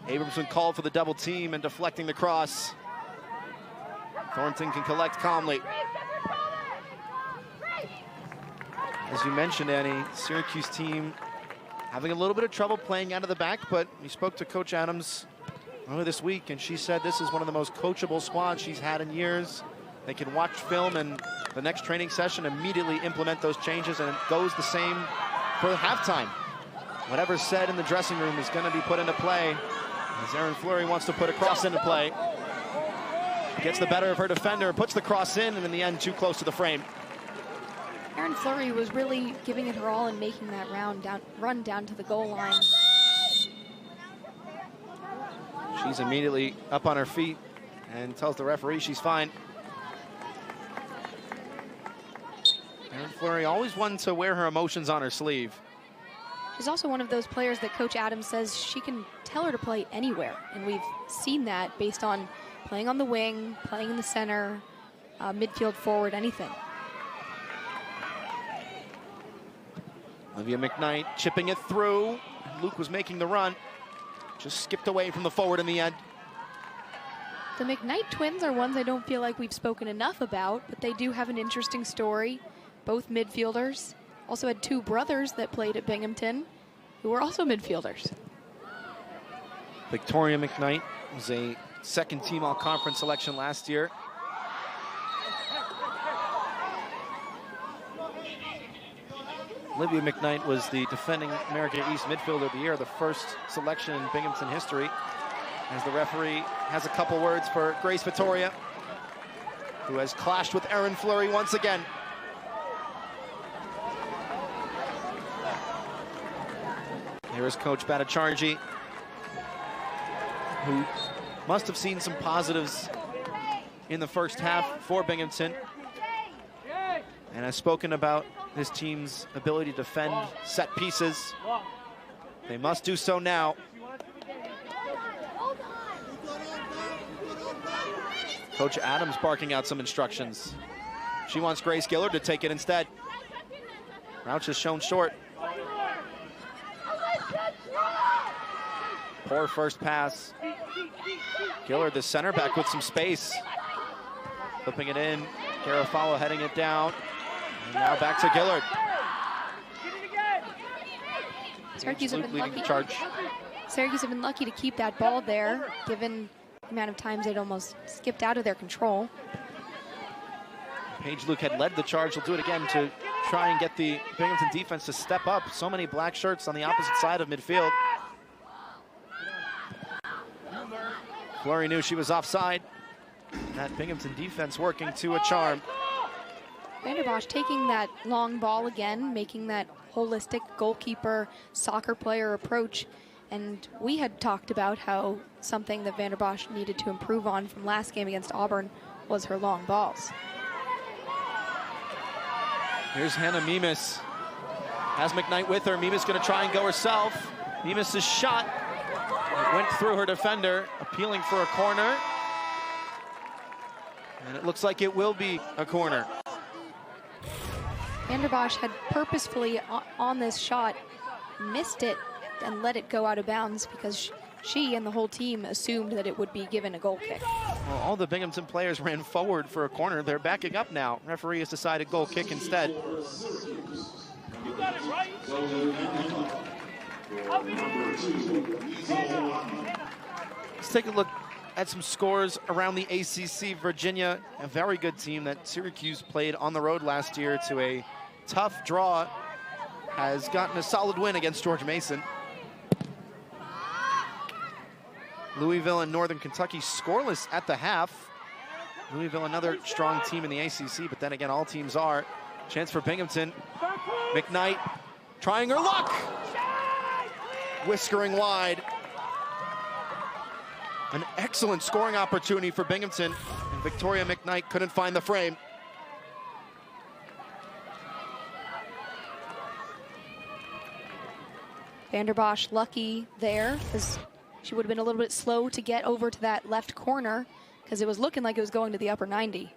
Abramson called for the double team and deflecting the cross. Thornton can collect calmly. As you mentioned, Annie, Syracuse team having a little bit of trouble playing out of the back, but we spoke to Coach Adams earlier this week, and she said this is one of the most coachable squads she's had in years. They can watch film and the next training session immediately implement those changes, and it goes the same for halftime. Whatever's said in the dressing room is going to be put into play. As Erin Fleury wants to put a cross into play. Gets the better of her defender, puts the cross in, and in the end, too close to the frame. Erin Fleury was really giving it her all and making that run down to the goal line. She's immediately up on her feet and tells the referee she's fine. Erin Fleury, always one to wear her emotions on her sleeve. She's also one of those players that Coach Adams says she can tell her to play anywhere. And we've seen that based on playing on the wing, playing in the center, midfield, forward, anything. Olivia McKnight chipping it through. Luke was making the run. Just skipped away from the forward in the end. The McKnight twins are ones I don't feel like we've spoken enough about, but they do have an interesting story. Both midfielders. Also had two brothers that played at Binghamton who were also midfielders. Victoria McKnight was a second-team all-conference selection last year. Olivia McKnight was the defending America East Midfielder of the Year, the first selection in Binghamton history. As the referee has a couple words for Grace Vittoria, who has clashed with Erin Fleury once again. Here is Coach Bhattacharjee, who must have seen some positives in the first half for Binghamton, and has spoken about this team's ability to defend set pieces. They must do so now. Coach Adams barking out some instructions. She wants Grace Gillard to take it instead. Rauch has shown short. Poor first pass. Gillard, the center back, with some space. Flipping it in. Garofalo heading it down. And now back to Gillard. Syracuse have been lucky. Charge. Syracuse have been lucky to keep that ball there, given the amount of times they'd almost skipped out of their control. Paige Luke had led the charge. She'll do it again to try and get the Binghamton defense to step up. So many black shirts on the opposite side of midfield. Fleury knew she was offside. That Binghamton defense working to a charm. Vanderbosch taking that long ball again, making that holistic goalkeeper, soccer player approach. And we had talked about how something that Vanderbosch needed to improve on from last game against Auburn was her long balls. Here's Hannah Mimas. Has McKnight with her. Mimas going to try and go herself. Mimas' shot went through her defender, appealing for a corner. And it looks like it will be a corner. Vanderbosch had purposefully on this shot missed it and let it go out of bounds because she and the whole team assumed that it would be given a goal kick. Well, all the Binghamton players ran forward for a corner. They're backing up now. Referee has decided goal kick instead. You got it right. Let's take a look at some scores around the ACC. Virginia, a very good team that Syracuse played on the road last year to a tough draw, has gotten a solid win against George Mason. Louisville and Northern Kentucky scoreless at the half. Louisville, another strong team in the ACC, but then again, all teams are. Chance for Binghamton. McKnight trying her luck. Whiskering wide. An excellent scoring opportunity for Binghamton, and Victoria McKnight couldn't find the frame. Vanderbosch lucky there because she would have been a little bit slow to get over to that left corner because it was looking like it was going to the upper 90.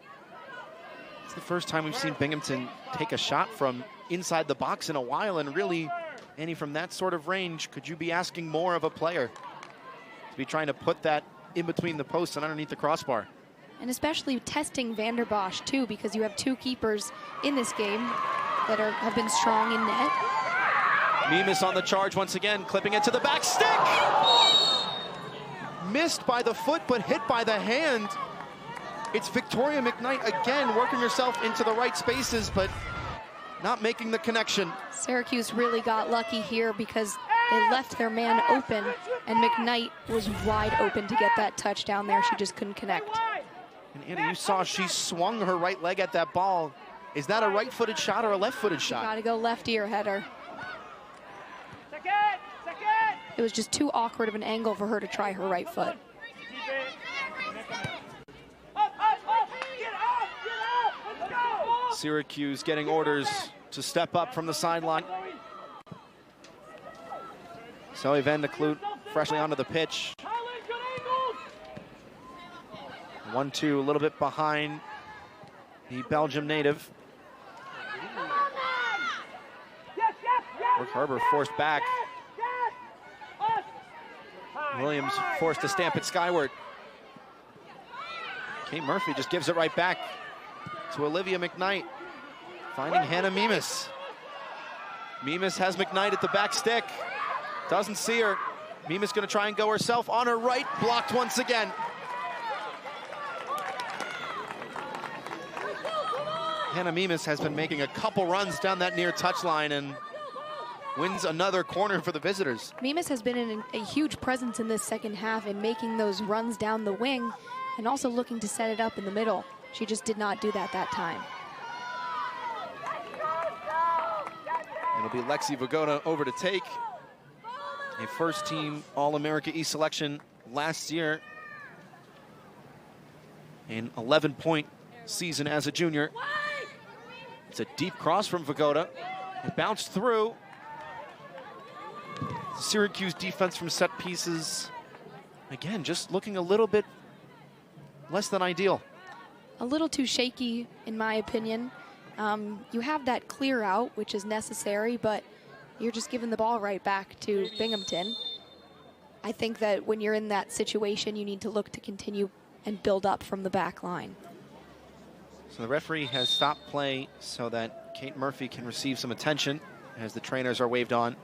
It's the first time we've seen Binghamton take a shot from inside the box in a while, and really, Annie, from that sort of range, could you be asking more of a player to be trying to put that in between the posts and underneath the crossbar? And especially testing Vanderbosch too, because you have two keepers in this game that have been strong in net. Mimas on the charge once again, clipping it to the back stick. Missed by the foot, but hit by the hand. It's Victoria McKnight again, working herself into the right spaces, but not making the connection. Syracuse really got lucky here because they left their man open, and McKnight was wide open to get that touchdown there. She just couldn't connect. And Andy, you saw she swung her right leg at that ball. Is that a right-footed shot or a left-footed shot? Got to go left ear header. It was just too awkward of an angle for her to try her right foot. Syracuse getting orders to step up from the sideline. Zoe Van de Kloot freshly onto the pitch. 1-2, a little bit behind the Belgium native. Brooke Herber forced back. Williams forced to stamp it skyward. Kate Murphy just gives it right back to Olivia McKnight, finding Hannah Mimas. Mimas has McKnight at the back stick. Doesn't see her. Mimas gonna try and go herself on her right, blocked once again. Hannah Mimas has been making a couple runs down that near touchline and wins another corner for the visitors. Mimas has been a huge presence in this second half in making those runs down the wing and also looking to set it up in the middle. She just did not do that time. It'll be Lexi Vagoda over to take. A first-team All-America East selection last year. An 11-point season as a junior. It's a deep cross from Vagoda. It bounced through. Syracuse defense from set pieces. Again, just looking a little bit less than ideal. A little too shaky, in my opinion. You have that clear out, which is necessary, but you're just giving the ball right back to Binghamton. I think that when you're in that situation, you need to look to continue and build up from the back line. So the referee has stopped play so that Kate Murphy can receive some attention as the trainers are waved on.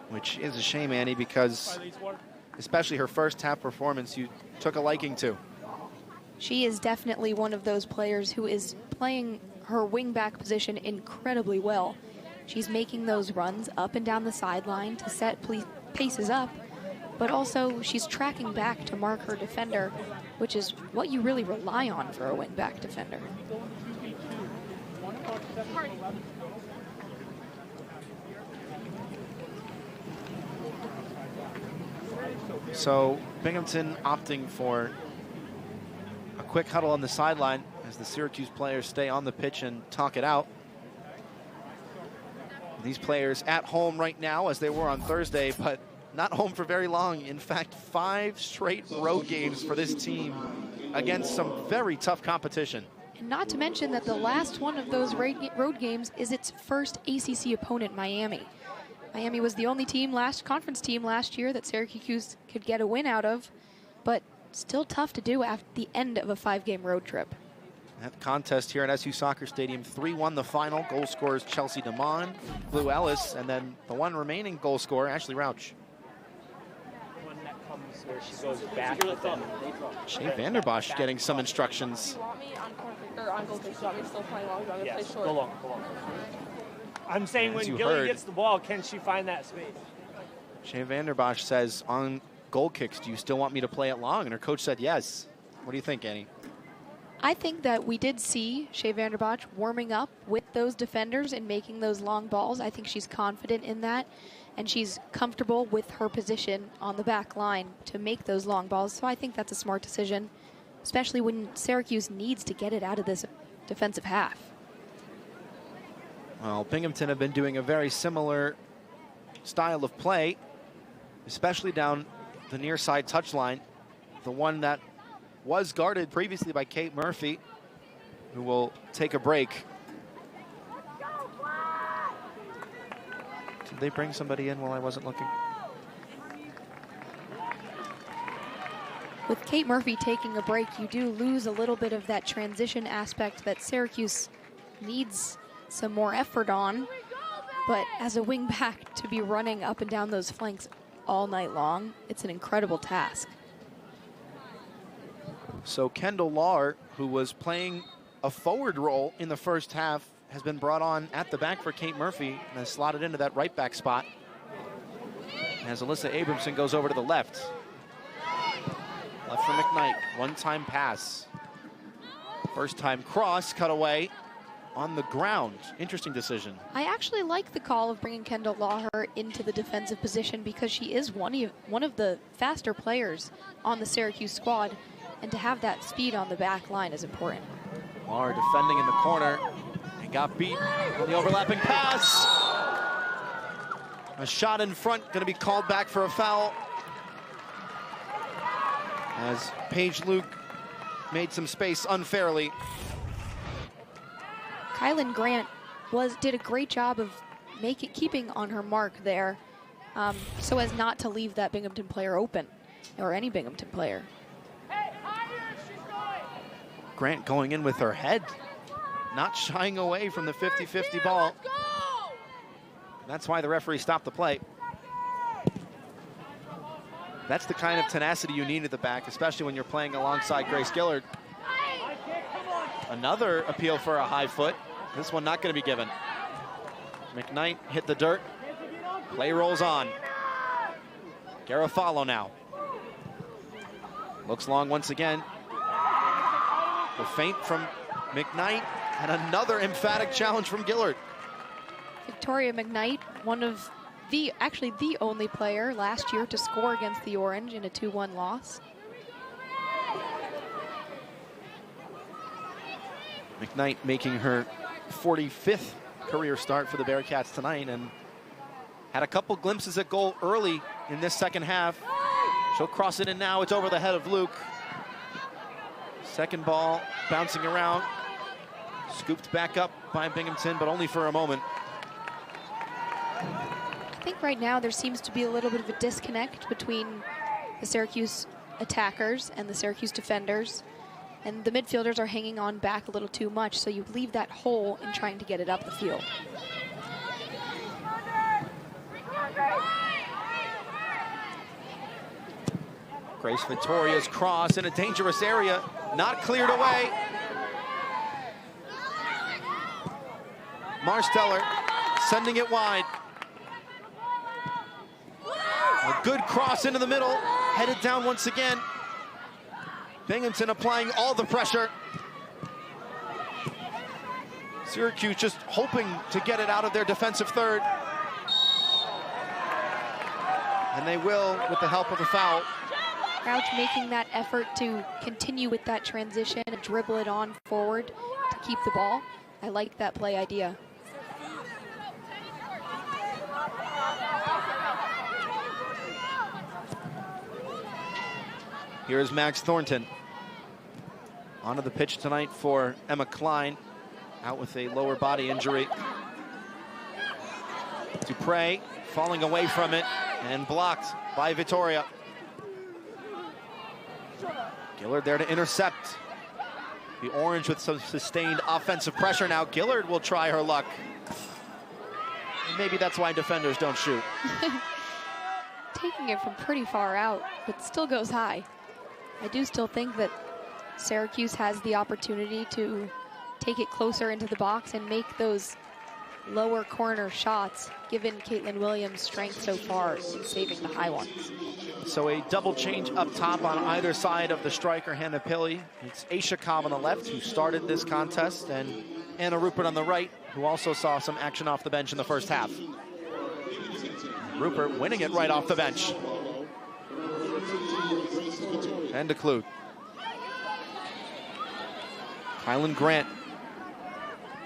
Which is a shame, Annie, because especially her first half performance, you took a liking to. She is definitely one of those players who is playing her wing-back position incredibly well. She's making those runs up and down the sideline to set paces up, but also she's tracking back to mark her defender, which is what you really rely on for a wing-back defender. So Binghamton opting for a quick huddle on the sideline as the Syracuse players stay on the pitch and talk it out. These players at home right now as they were on Thursday, but not home for very long. In fact, 5 straight road games for this team against some very tough competition. And not to mention that the last one of those road games is its first ACC opponent, Miami. Miami was the only conference team last year that Syracuse could get a win out of, but still tough to do at the end of a 5-game road trip. That contest here at SU Soccer Stadium, 3-1 the final. Goal scorers Chelsea DeMond, Blue Ellis, and then the one remaining goal scorer, Ashley Rauch. One that comes where she goes back with them. Shea Vanderbosch getting some instructions. Do you want me on goal kick? Do you want me still playing long? Do you want me to Yes, play short? go long, go long. I'm saying As when you Gilly heard, gets the ball, can she find that space? Shea Vanderbosch says, on goal kicks, do you still want me to play it long? And her coach said yes. What do you think, Annie? I think that we did see Shea Vanderbosch warming up with those defenders and making those long balls. I think she's confident in that, and she's comfortable with her position on the back line to make those long balls. So I think that's a smart decision, especially when Syracuse needs to get it out of this defensive half. Well, Binghamton have been doing a very similar style of play, especially down the near side touchline, the one that was guarded previously by Kate Murphy, who will take a break. Did they bring somebody in while I wasn't looking? With Kate Murphy taking a break, you do lose a little bit of that transition aspect that Syracuse needs some more effort on. But as a wing back, to be running up and down those flanks all night long, it's an incredible task. So Kendall Lahr, who was playing a forward role in the first half, has been brought on at the back for Kate Murphy and has slotted into that right back spot. As Alyssa Abramson goes over to the left. Left for McKnight, one-time pass. First time cross, cut away on the ground. Interesting decision. I actually like the call of bringing Kendall Lahr into the defensive position because she is one of the faster players on the Syracuse squad, and to have that speed on the back line is important. Lahr defending in the corner and got beat on the overlapping pass. A shot in front, going to be called back for a foul. As Paige Luke made some space unfairly. Kylan Grant did a great job of keeping on her mark there, so as not to leave that Binghamton player open, or any Binghamton player. Grant going in with her head, not shying away from the 50-50 ball. That's why the referee stopped the play. That's the kind of tenacity you need at the back, especially when you're playing alongside Grace Gillard. Another appeal for a high foot. This one not going to be given. McKnight hit the dirt. Play rolls on. Garofalo now. Looks long once again. The feint from McKnight and another emphatic challenge from Gillard. Victoria McKnight, actually the only player last year to score against the Orange in a 2-1 loss. McKnight making her 45th career start for the Bearcats tonight, and had a couple glimpses at goal early in this second half. She'll cross it in now. It's over the head of Luke. Second ball bouncing around. Scooped back up by Binghamton, but only for a moment. I think right now there seems to be a little bit of a disconnect between the Syracuse attackers and the Syracuse defenders. And the midfielders are hanging on back a little too much, so you leave that hole in trying to get it up the field. Grace Victoria's cross in a dangerous area, not cleared away. Marsteller sending it wide. A good cross into the middle, headed down once again. Binghamton applying all the pressure. Syracuse just hoping to get it out of their defensive third. And they will with the help of a foul. Crouch making that effort to continue with that transition and dribble it on forward to keep the ball. I like that play idea. Here's Max Thornton. Onto the pitch tonight for Emma Klein, out with a lower body injury. Dupre falling away from it and blocked by Victoria. Gillard there to intercept. The Orange with some sustained offensive pressure now. Gillard will try her luck. And maybe that's why defenders don't shoot. Taking it from pretty far out, but still goes high. I do still think that Syracuse has the opportunity to take it closer into the box and make those lower corner shots, given Caitlin Williams' strength so far in saving the high ones. So a double change up top on either side of the striker, Hannah Pilley. It's Aisha Cobb on the left, who started this contest, and Anna Rupert on the right, who also saw some action off the bench in the first half. Rupert winning it right off the bench. And DeClute. Kylan Grant,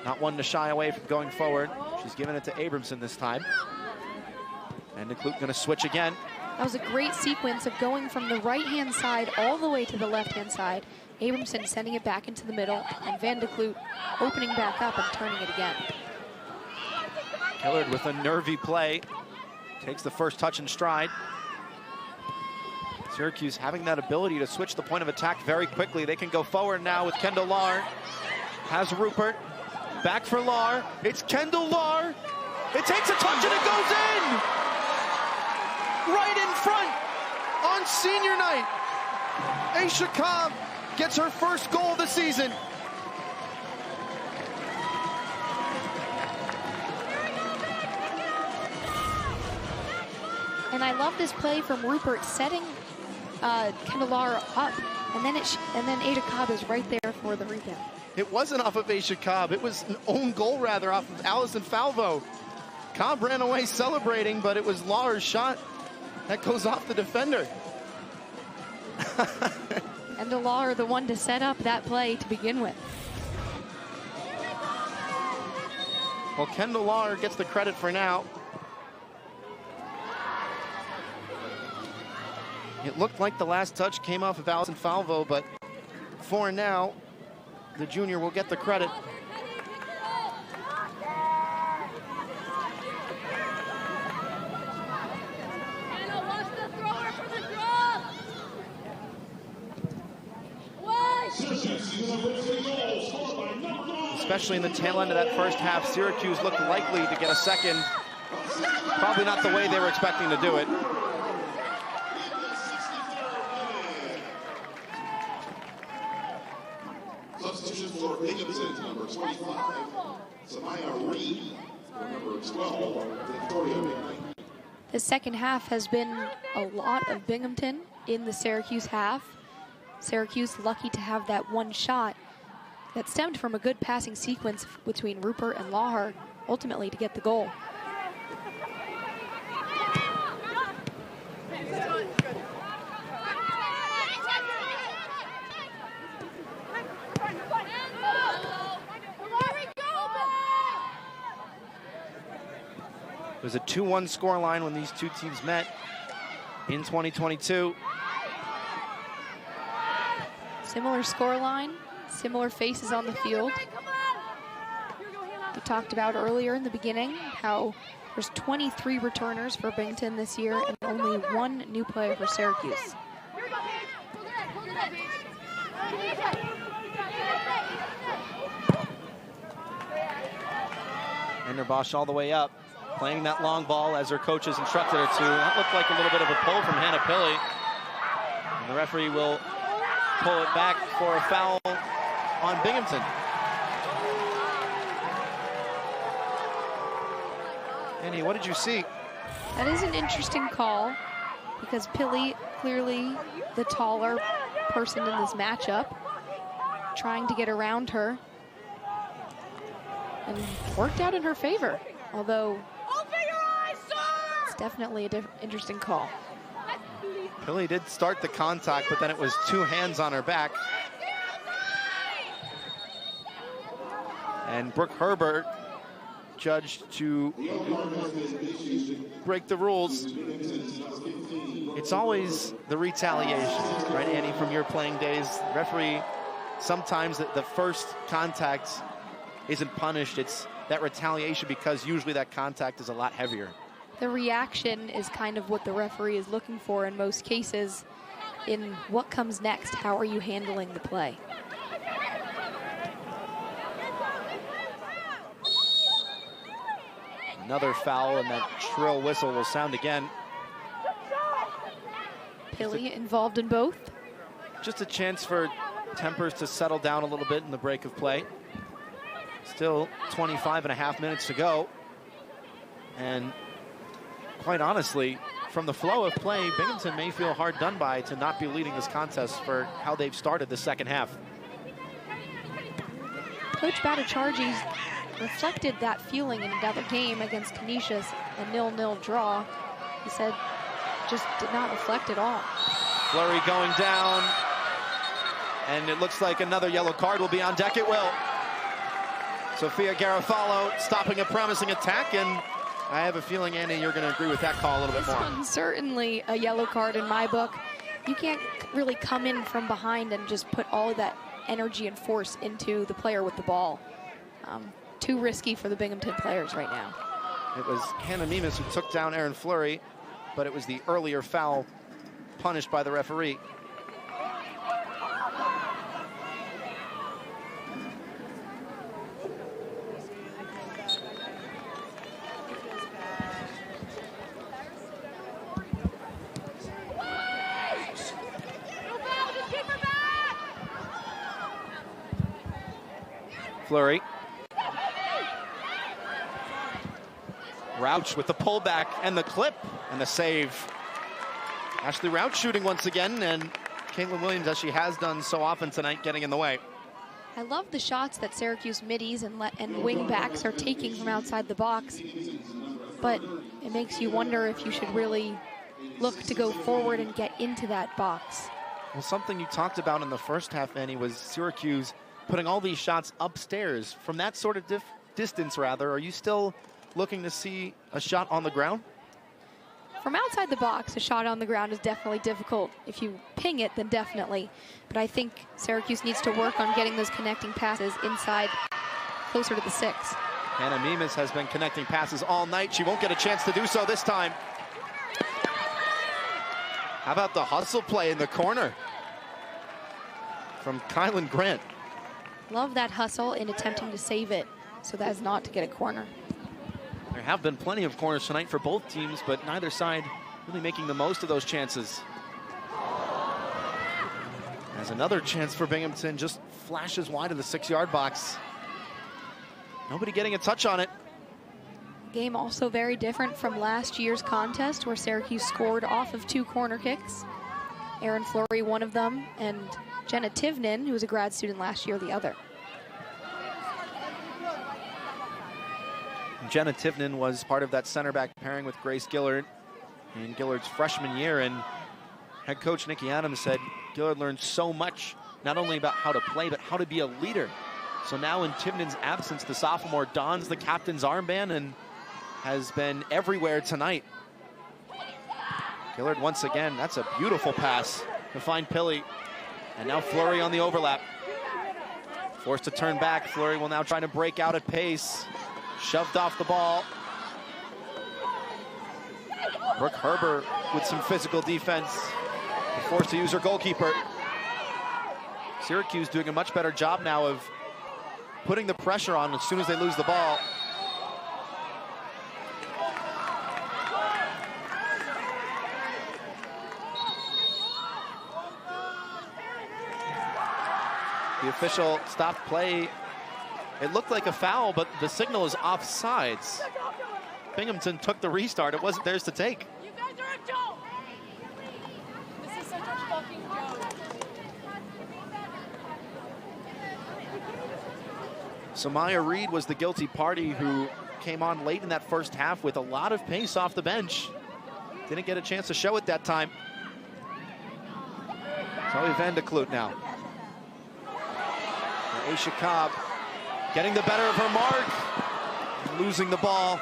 not one to shy away from going forward. She's giving it to Abramson this time. And DeClute going to switch again. That was a great sequence of going from the right-hand side all the way to the left-hand side. Abramson sending it back into the middle, and Van de Kloot opening back up and turning it again. Gillard with a nervy play. Takes the first touch in stride. Syracuse having that ability to switch the point of attack very quickly. They can go forward now with Kendall Lahr. Has Rupert. Back for Lahr. It's Kendall Lahr. It takes a touch and it goes in! Right in front on senior night. Aisha Cobb gets her first goal of the season. And I love this play from Rupert, setting Kendall Lahr up, and then Ada Cobb is right there for the rebound. It wasn't off of Aisha Cobb. It was an own goal, rather, off of Allison Falvo. Cobb ran away celebrating, but it was Lahr's shot that goes off the defender. And Lahr, the one to set up that play to begin with. Well, Kendall Lahr gets the credit for now. It looked like the last touch came off of Allison Falvo, but for now, the junior will get the credit. Especially in the tail end of that first half, Syracuse looked likely to get a second. Probably not the way they were expecting to do it. Substitution for Binghamton, number 25. Samaya Reed, number 12. Victoria McKnight. The second half has been a lot of Binghamton in the Syracuse half. Syracuse lucky to have that one shot that stemmed from a good passing sequence between Rupert and Lahr, ultimately to get the goal. It was a 2-1 scoreline when these two teams met in 2022. Similar scoreline, similar faces on the field. We talked about earlier in the beginning how there's 23 returners for Binghamton this year and only one new player for Syracuse. Vanderbosch all the way up, playing that long ball as her coaches instructed her to. That looked like a little bit of a pull from Hannah Pilley. And the referee will pull it back for a foul on Binghamton. Annie, what did you see? That is an interesting call because Pilley, clearly the taller person in this matchup, trying to get around her, and worked out in her favor, although it's definitely an interesting call. Pilley did start the contact, but then it was two hands on her back. And Brooke Herbert judged to break the rules. It's always the retaliation, right, Annie, from your playing days. Referee, sometimes the first contact isn't punished. It's that retaliation because usually that contact is a lot heavier. The reaction is kind of what the referee is looking for in most cases. In what comes next, how are you handling the play? Another foul, and that shrill whistle will sound again. Pilley involved in both. Just a chance for tempers to settle down a little bit in the break of play. Still 25.5 minutes to go. And quite honestly, from the flow of play, Binghamton may feel hard done by to not be leading this contest for how they've started the second half. Coach Bhattacharjee reflected that feeling in another game against Canisius, a 0-0 draw. He said, just did not reflect at all. Flurry going down, and it looks like another yellow card will be on deck. It will. Sophia Garofalo stopping a promising attack, and I have a feeling, Andy, you're going to agree with that call a little bit more. This one's certainly a yellow card in my book. You can't really come in from behind and just put all of that energy and force into the player with the ball. Too risky for the Binghamton players right now. It was Hannah Mimas who took down Erin Fleury, but it was the earlier foul punished by the referee. Fleury. Rauch with the pullback and the clip and the save. Ashley Rauch shooting once again, and Caitlin Williams, as she has done so often tonight, getting in the way. I love the shots that Syracuse middies and wing backs are taking from outside the box, but it makes you wonder if you should really look to go forward and get into that box. Well, something you talked about in the first half, Annie, was Syracuse putting all these shots upstairs. From that sort of distance rather, are you still looking to see a shot on the ground? From outside the box, a shot on the ground is definitely difficult. If you ping it, then definitely. But I think Syracuse needs to work on getting those connecting passes inside, closer to the 6. Hannah Mimas has been connecting passes all night. She won't get a chance to do so this time. How about the hustle play in the corner from Kylan Grant? Love that hustle in attempting to save it so that as not to get a corner. There have been plenty of corners tonight for both teams, but neither side really making the most of those chances. As another chance for Binghamton just flashes wide of the 6-yard box. Nobody getting a touch on it. Game also very different from last year's contest where Syracuse scored off of 2 corner kicks. Erin Fleury, one of them, and Jenna Tivnan, who was a grad student last year, the other. Jenna Tivnan was part of that center back pairing with Grace Gillard in Gillard's freshman year, and head coach Nikki Adams said Gillard learned so much, not only about how to play, but how to be a leader. So now in Tivnan's absence, the sophomore dons the captain's armband and has been everywhere tonight. Gillard once again, that's a beautiful pass to find Pilley. And now Fleury on the overlap. Forced to turn back, Fleury will now try to break out at pace. Shoved off the ball. Brooke Herber with some physical defense. Forced to use her goalkeeper. Syracuse doing a much better job now of putting the pressure on as soon as they lose the ball. The official stopped play. It looked like a foul, but the signal is offsides. Binghamton took the restart. It wasn't theirs to take. You guys are a joke. This is such a fucking joke. So Maya Reed was the guilty party who came on late in that first half with a lot of pace off the bench. Didn't get a chance to show it that time. Zoe Van de Kloot now. Aisha Cobb getting the better of her mark, losing the ball.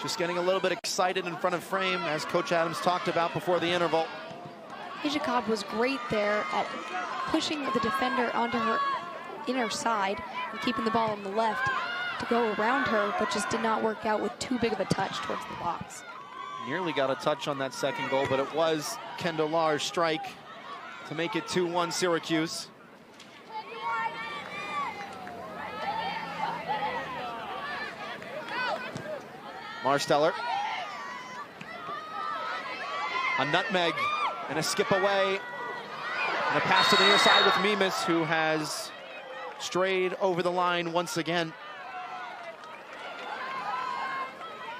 Just getting a little bit excited in front of frame, as Coach Adams talked about before the interval. Aisha Cobb was great there at pushing the defender onto her inner side and keeping the ball on the left to go around her, but just did not work out with too big of a touch towards the box. Nearly got a touch on that second goal, but it was Kendall Lahr's strike to make it 2-1 Syracuse. Marsteller. A nutmeg and a skip away. And a pass to the near side with Mimas, who has strayed over the line once again.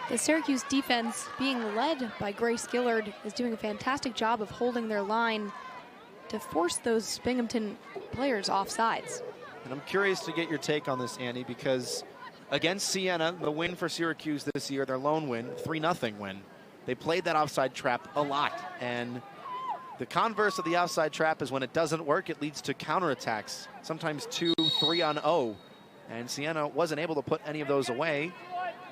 The Syracuse defense, being led by Grace Gillard, is doing a fantastic job of holding their line to force those Binghamton players off sides. And I'm curious to get your take on this, Annie, because against Siena, the win for Syracuse this year, their lone win, 3-0 win, they played that offside trap a lot. And the converse of the offside trap is when it doesn't work, it leads to counterattacks, sometimes 2, 3-on-0. And Siena wasn't able to put any of those away.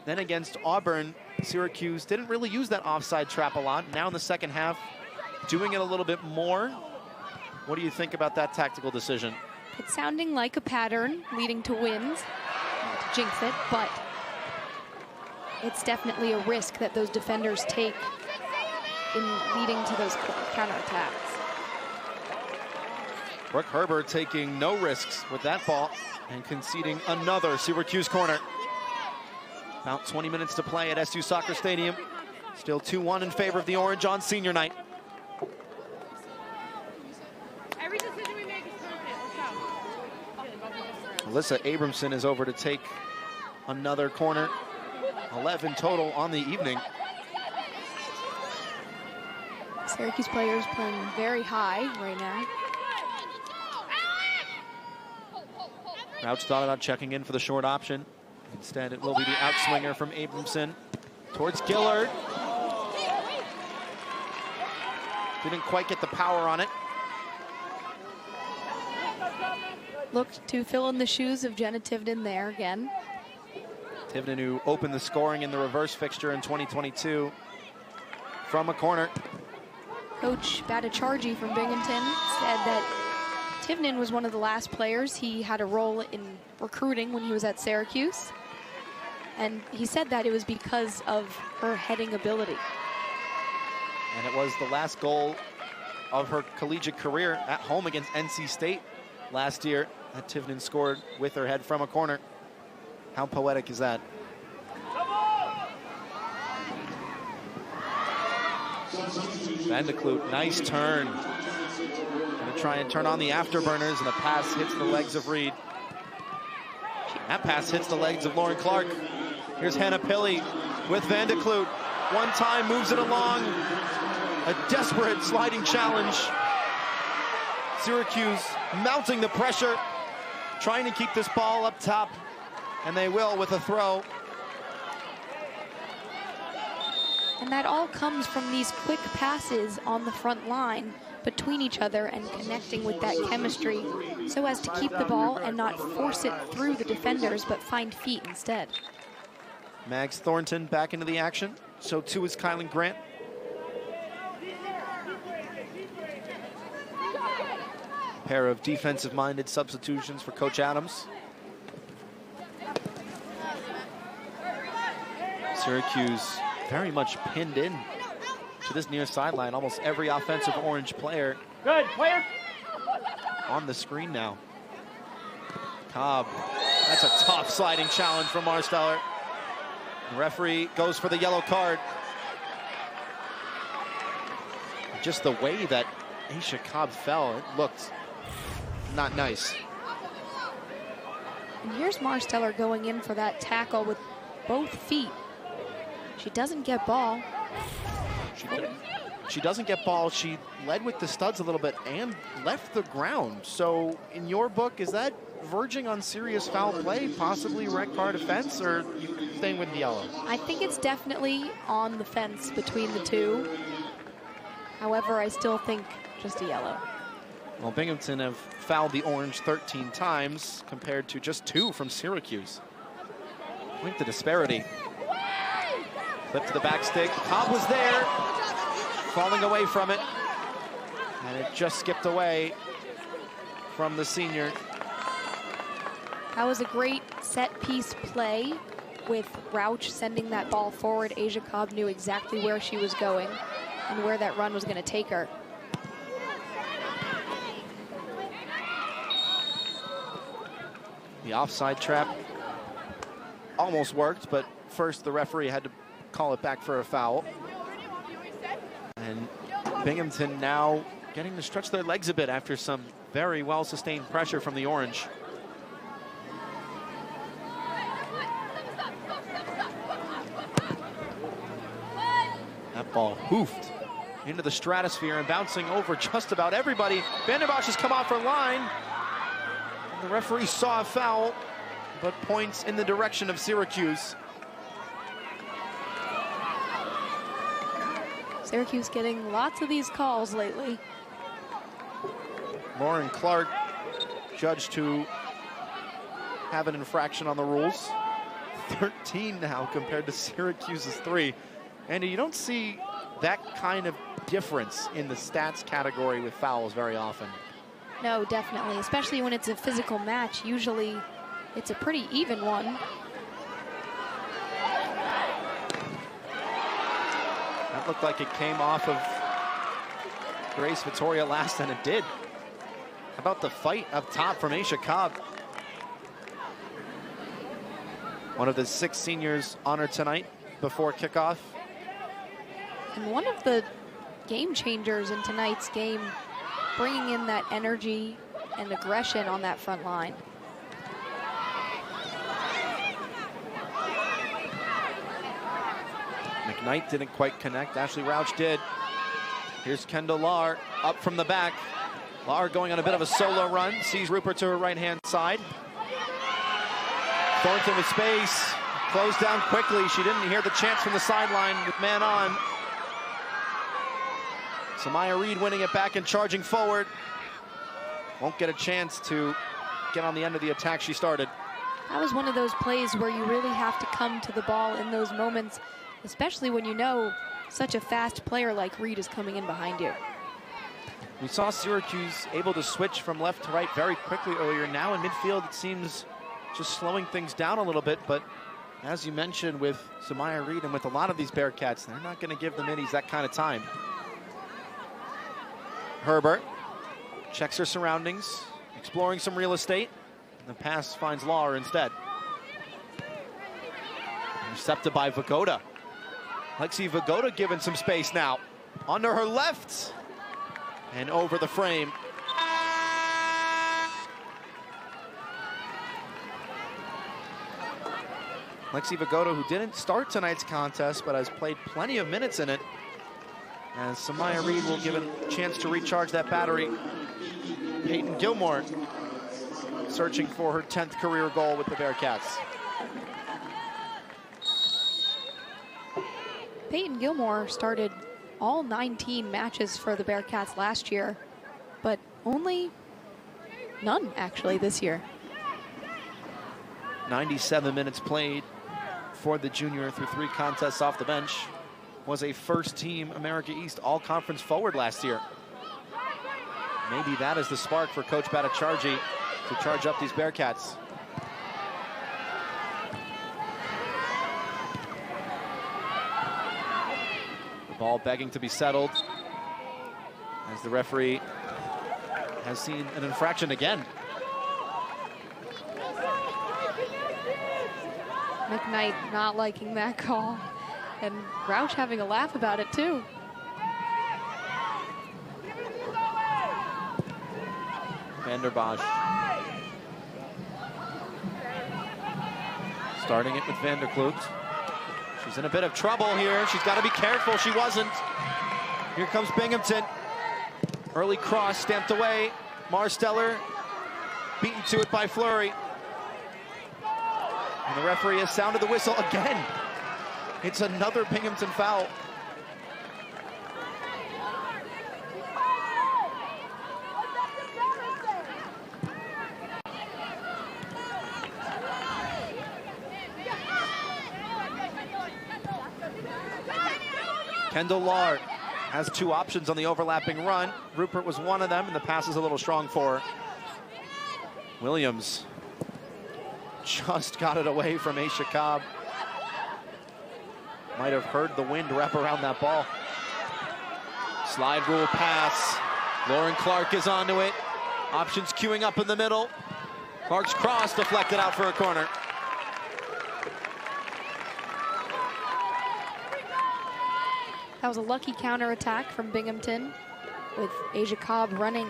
Then against Auburn, Syracuse didn't really use that offside trap a lot. Now in the second half, doing it a little bit more. What do you think about that tactical decision? It's sounding like a pattern leading to wins. Not to jinx it, but it's definitely a risk that those defenders take in leading to those counterattacks. Brooke Herber taking no risks with that ball and conceding another Syracuse corner. About 20 minutes to play at SU Soccer Stadium. Still 2-1 in favor of the Orange on senior night. Every decision we make is perfect. Alyssa Abramson is over to take another corner. 11 total on the evening. Syracuse players playing very high right now. Crouch thought about checking in for the short option. Instead, it will be the outswinger from Abramson towards Gillard. Didn't quite get the power on it. Looked to fill in the shoes of Jenna Tivnan there again. Tivnan, who opened the scoring in the reverse fixture in 2022 from a corner. Coach Bhattacharjee from Binghamton said that Tivnan was one of the last players he had a role in recruiting when he was at Syracuse. And he said that it was because of her heading ability. And it was the last goal of her collegiate career at home against NC State last year that Tivnan scored with her head from a corner. How poetic is that? Van de Kloot, nice turn. Gonna try and turn on the afterburners, and the pass hits the legs of Reed. That pass hits the legs of Lauren Clark. Here's Hannah Pilley with Van de Kloot. One time, moves it along. A desperate sliding challenge. Syracuse mounting the pressure, trying to keep this ball up top, and they will with a throw. And that all comes from these quick passes on the front line between each other and connecting with that chemistry so as to keep the ball and not force it through the defenders, but find feet instead. Mags Thornton back into the action. So too is Kylan Grant. Pair of defensive-minded substitutions for Coach Adams. Syracuse very much pinned in to this near sideline. Almost every offensive Orange player Good, player. on the screen now. Cobb, that's a tough sliding challenge from Marsteller. The referee goes for the yellow card. Just the way that Aisha Cobb fell, it looked not nice. And here's Marsteller going in for that tackle with both feet. She doesn't get ball. She doesn't get ball. She led with the studs a little bit and left the ground. So in your book, is that verging on serious foul play, possibly red card offense, or you staying with the yellow? I think it's definitely on the fence between the two. However, I still think just a yellow. Well, Binghamton have fouled the Orange 13 times compared to just 2 from Syracuse. I think the disparity. Flip to the back stick. Cobb was there, falling away from it. And it just skipped away from the senior. That was a great set-piece play with Rauch sending that ball forward. Asia Cobb knew exactly where she was going and where that run was going to take her. The offside trap almost worked, but first the referee had to call it back for a foul. And Binghamton now getting to stretch their legs a bit after some very well-sustained pressure from the Orange. That ball hoofed into the stratosphere and bouncing over just about everybody. Vanderbosch has come off her line. And the referee saw a foul, but points in the direction of Syracuse. Syracuse getting lots of these calls lately. Lauren Clark judged to have an infraction on the rules. 13 now compared to Syracuse's 3. Andy, you don't see that kind of difference in the stats category with fouls very often. No, definitely, especially when it's a physical match. Usually it's a pretty even one. That looked like it came off of Grace Vittoria last, and it did. How about the fight up top from Aisha Cobb? One of the 6 seniors honored tonight before kickoff. And one of the game changers in tonight's game, bringing in that energy and aggression on that front line. McKnight didn't quite connect. Ashley Rauch did. Here's Kendall Lahr up from the back. Lahr going on a bit of a solo run. Sees Rupert to her right-hand side. Thornton with space. Closed down quickly. She didn't hear the chance from the sideline with man on. Samaya Reed winning it back and charging forward. Won't get a chance to get on the end of the attack she started. that was one of those plays where you really have to come to the ball in those moments, especially when you know such a fast player like Reed is coming in behind you. We saw Syracuse able to switch from left to right very quickly earlier. Now in midfield, it seems just slowing things down a little bit. But as you mentioned with Samaya Reed and with a lot of these Bearcats, they're not going to give the middies that kind of time. Herbert checks her surroundings, exploring some real estate. And the pass finds Lauer instead. Intercepted by Vagoda. Lexi Vagoda given some space now. Under her left. And over the frame. Lexi Vagoda, who didn't start tonight's contest, but has played plenty of minutes in it. As Samaya Reed will give a chance to recharge that battery. Peyton Gilmore searching for her 10th career goal with the Bearcats. Peyton Gilmore started all 19 matches for the Bearcats last year, but only none actually this year. 97 minutes played for the junior through 3 contests off the bench. Was a first-team America East all-conference forward last year. Maybe that is the spark for Coach Bhattacharjee to charge up these Bearcats. The ball begging to be settled as the referee has seen an infraction again. McKnight not liking that call, and Roush having a laugh about it too. Vanderbosch. Starting it with Vanderkloot. She's in a bit of trouble here. She's got to be careful. She wasn't. Here comes Binghamton. Early cross stamped away. Marsteller beaten to it by Fleury. And the referee has sounded the whistle again. It's another Binghamton foul. Kendall Lahr has 2 options on the overlapping run. Rupert was one of them, and the pass is a little strong for her. Williams just got it away from Aisha Cobb. Might have heard the wind wrap around that ball. Slide rule pass. Lauren Clark is onto it. Options queuing up in the middle. Clark's cross deflected out for a corner. That was a lucky counterattack from Binghamton, with Asia Cobb running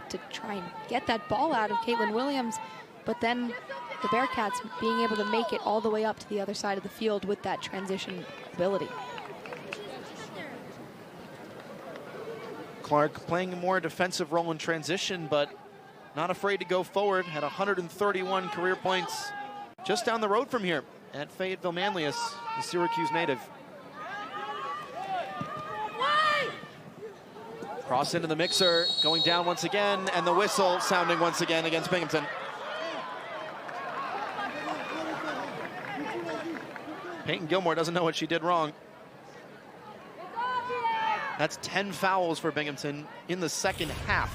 to try and get that ball out of Caitlin Williams, but then the Bearcats being able to make it all the way up to the other side of the field with that transition ability. Clark playing a more defensive role in transition, but not afraid to go forward. Had 131 career points just down the road from here at Fayetteville Manlius, the Syracuse native. Cross into the mixer, going down once again, and the whistle sounding once again against Binghamton. Peyton Gilmore doesn't know what she did wrong. That's 10 fouls for Binghamton in the second half.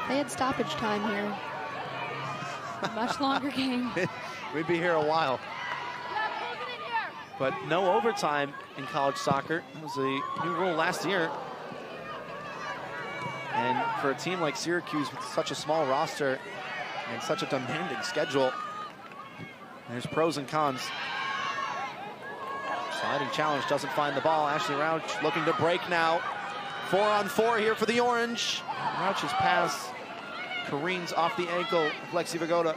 They had stoppage time here. A much longer game. We'd be here a while. But no overtime in college soccer. It was a new rule last year. And for a team like Syracuse with such a small roster and such a demanding schedule, there's pros and cons. Sliding challenge, doesn't find the ball. Ashley Rouch looking to break now. 4-on-4 here for the Orange. Rouch's pass careens off the ankle of Lexi Vagoda.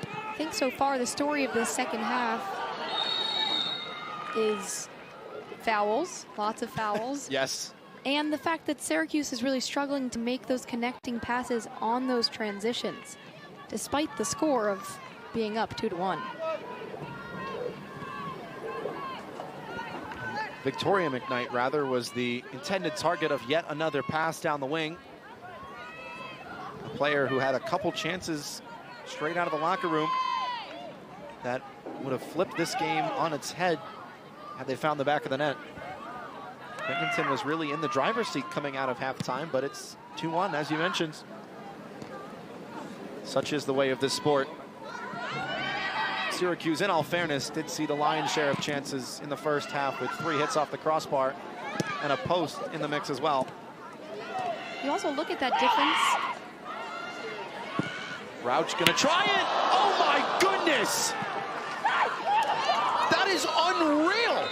I think so far the story of this second half is fouls, lots of fouls. Yes. And the fact that Syracuse is really struggling to make those connecting passes on those transitions, despite the score of being up 2-1. Victoria McKnight, rather, was the intended target of yet another pass down the wing. A player who had a couple chances straight out of the locker room that would have flipped this game on its head had they found the back of the net. Binghamton was really in the driver's seat coming out of halftime, but it's 2-1, as you mentioned. Such is the way of this sport. Syracuse, in all fairness, did see the lion's share of chances in the first half with 3 hits off the crossbar and a post in the mix as well. You also look at that difference. Rauch gonna try it. Oh my goodness! That is unreal!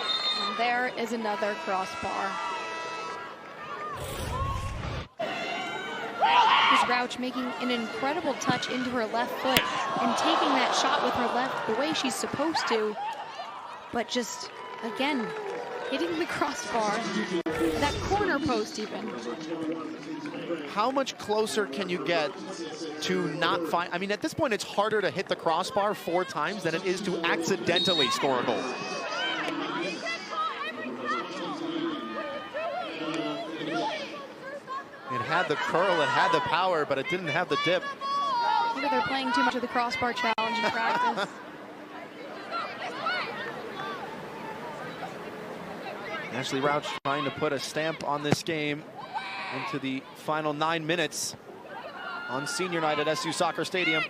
And there is another crossbar. Here's Rauch making an incredible touch into her left foot and taking that shot with her left the way she's supposed to, but just, again, hitting the crossbar, that corner post even. How much closer can you get to not find? I mean, at this point, it's harder to hit the crossbar 4 times than it is to accidentally score a goal. It had the curl, it had the power, but it didn't have the dip. Maybe they're playing too much of the crossbar challenge in practice. Ashley Rauch trying to put a stamp on this game into the final 9 minutes on senior night at SU Soccer Stadium.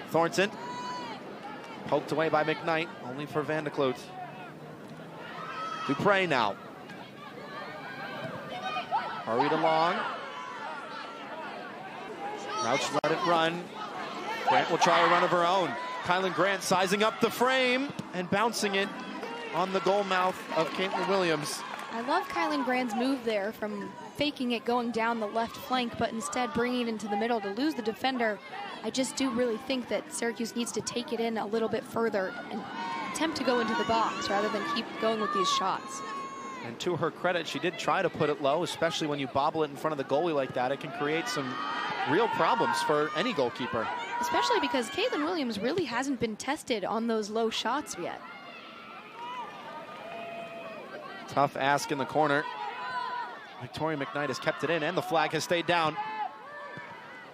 Thornton poked away by McKnight, only for Van de Kloot. Dupre now. Hurried along. Rauch let it run. Grant will try a run of her own. Kylan Grant sizing up the frame and bouncing it on the goal mouth of Caitlin Williams. I love Kylan Grant's move there from faking it going down the left flank, but instead bringing it into the middle to lose the defender. I just do really think that Syracuse needs to take it in a little bit further and attempt to go into the box rather than keep going with these shots. And to her credit, she did try to put it low, especially when you bobble it in front of the goalie like that. It can create some real problems for any goalkeeper. Especially because Caitlin Williams really hasn't been tested on those low shots yet. Tough ask in the corner. Victoria McKnight has kept it in, and the flag has stayed down.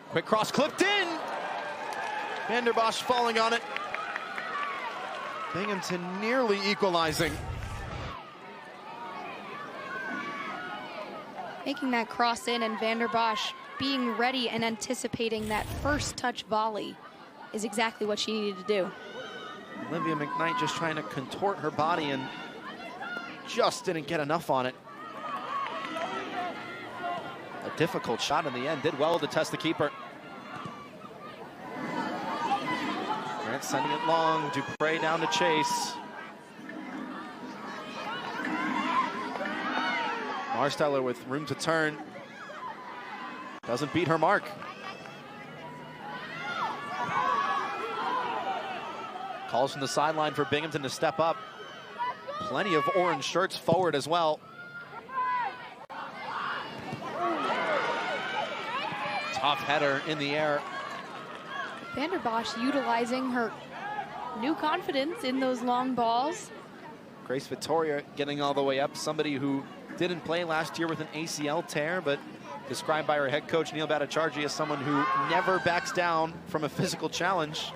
Quick cross clipped in. Van der Bosch falling on it. Binghamton nearly equalizing. Making that cross in, and Van der Bosch being ready and anticipating that first touch volley is exactly what she needed to do. Olivia McKnight just trying to contort her body and just didn't get enough on it. A difficult shot in the end, did well to test the keeper. Grant sending it long, Dupre down to chase. Marsteller with room to turn. Doesn't beat her mark. Calls from the sideline for Binghamton to step up. Plenty of orange shirts forward as well. Tough header in the air. Van der Bosch utilizing her new confidence in those long balls. Grace Vittoria getting all the way up. Somebody who didn't play last year with an ACL tear, but described by her head coach, Neil Bhattacharjee, as someone who never backs down from a physical challenge.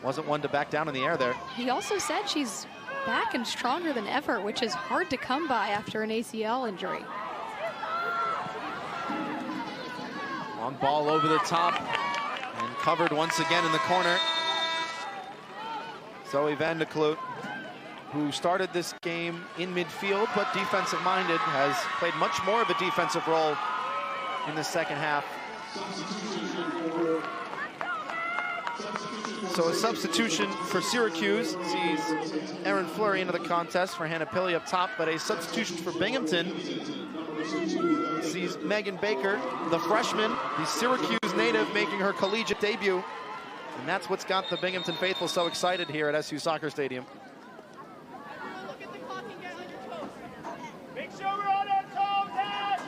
Wasn't one to back down in the air there. He also said she's back and stronger than ever, which is hard to come by after an ACL injury. Long ball over the top and covered once again in the corner. Zoe Van de Kloot, who started this game in midfield, but defensive-minded, has played much more of a defensive role in the second half. So a substitution for Syracuse sees Erin Fleury into the contest for Hannah Pilley up top, but a substitution for Binghamton sees Megan Baker, the freshman, the Syracuse native, making her collegiate debut. And that's what's got the Binghamton faithful so excited here at SU Soccer Stadium. Make sure we're on our toes, Dad!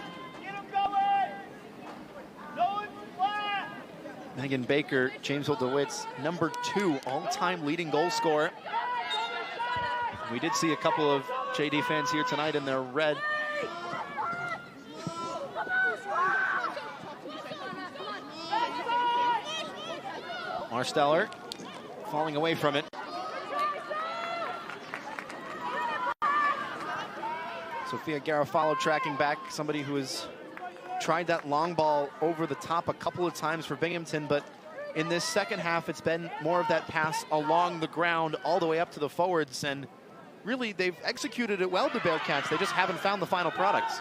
Get them going! No one's flat! Megan Baker, James DeWitt's #2 all-time leading goal scorer. We did see a couple of JD fans here tonight in their red. Marsteller falling away from it. Sophia Garofalo tracking back, somebody who has tried that long ball over the top a couple of times for Binghamton, but in this second half, it's been more of that pass along the ground all the way up to the forwards, and really, they've executed it well, the Bearcats. They just haven't found the final products.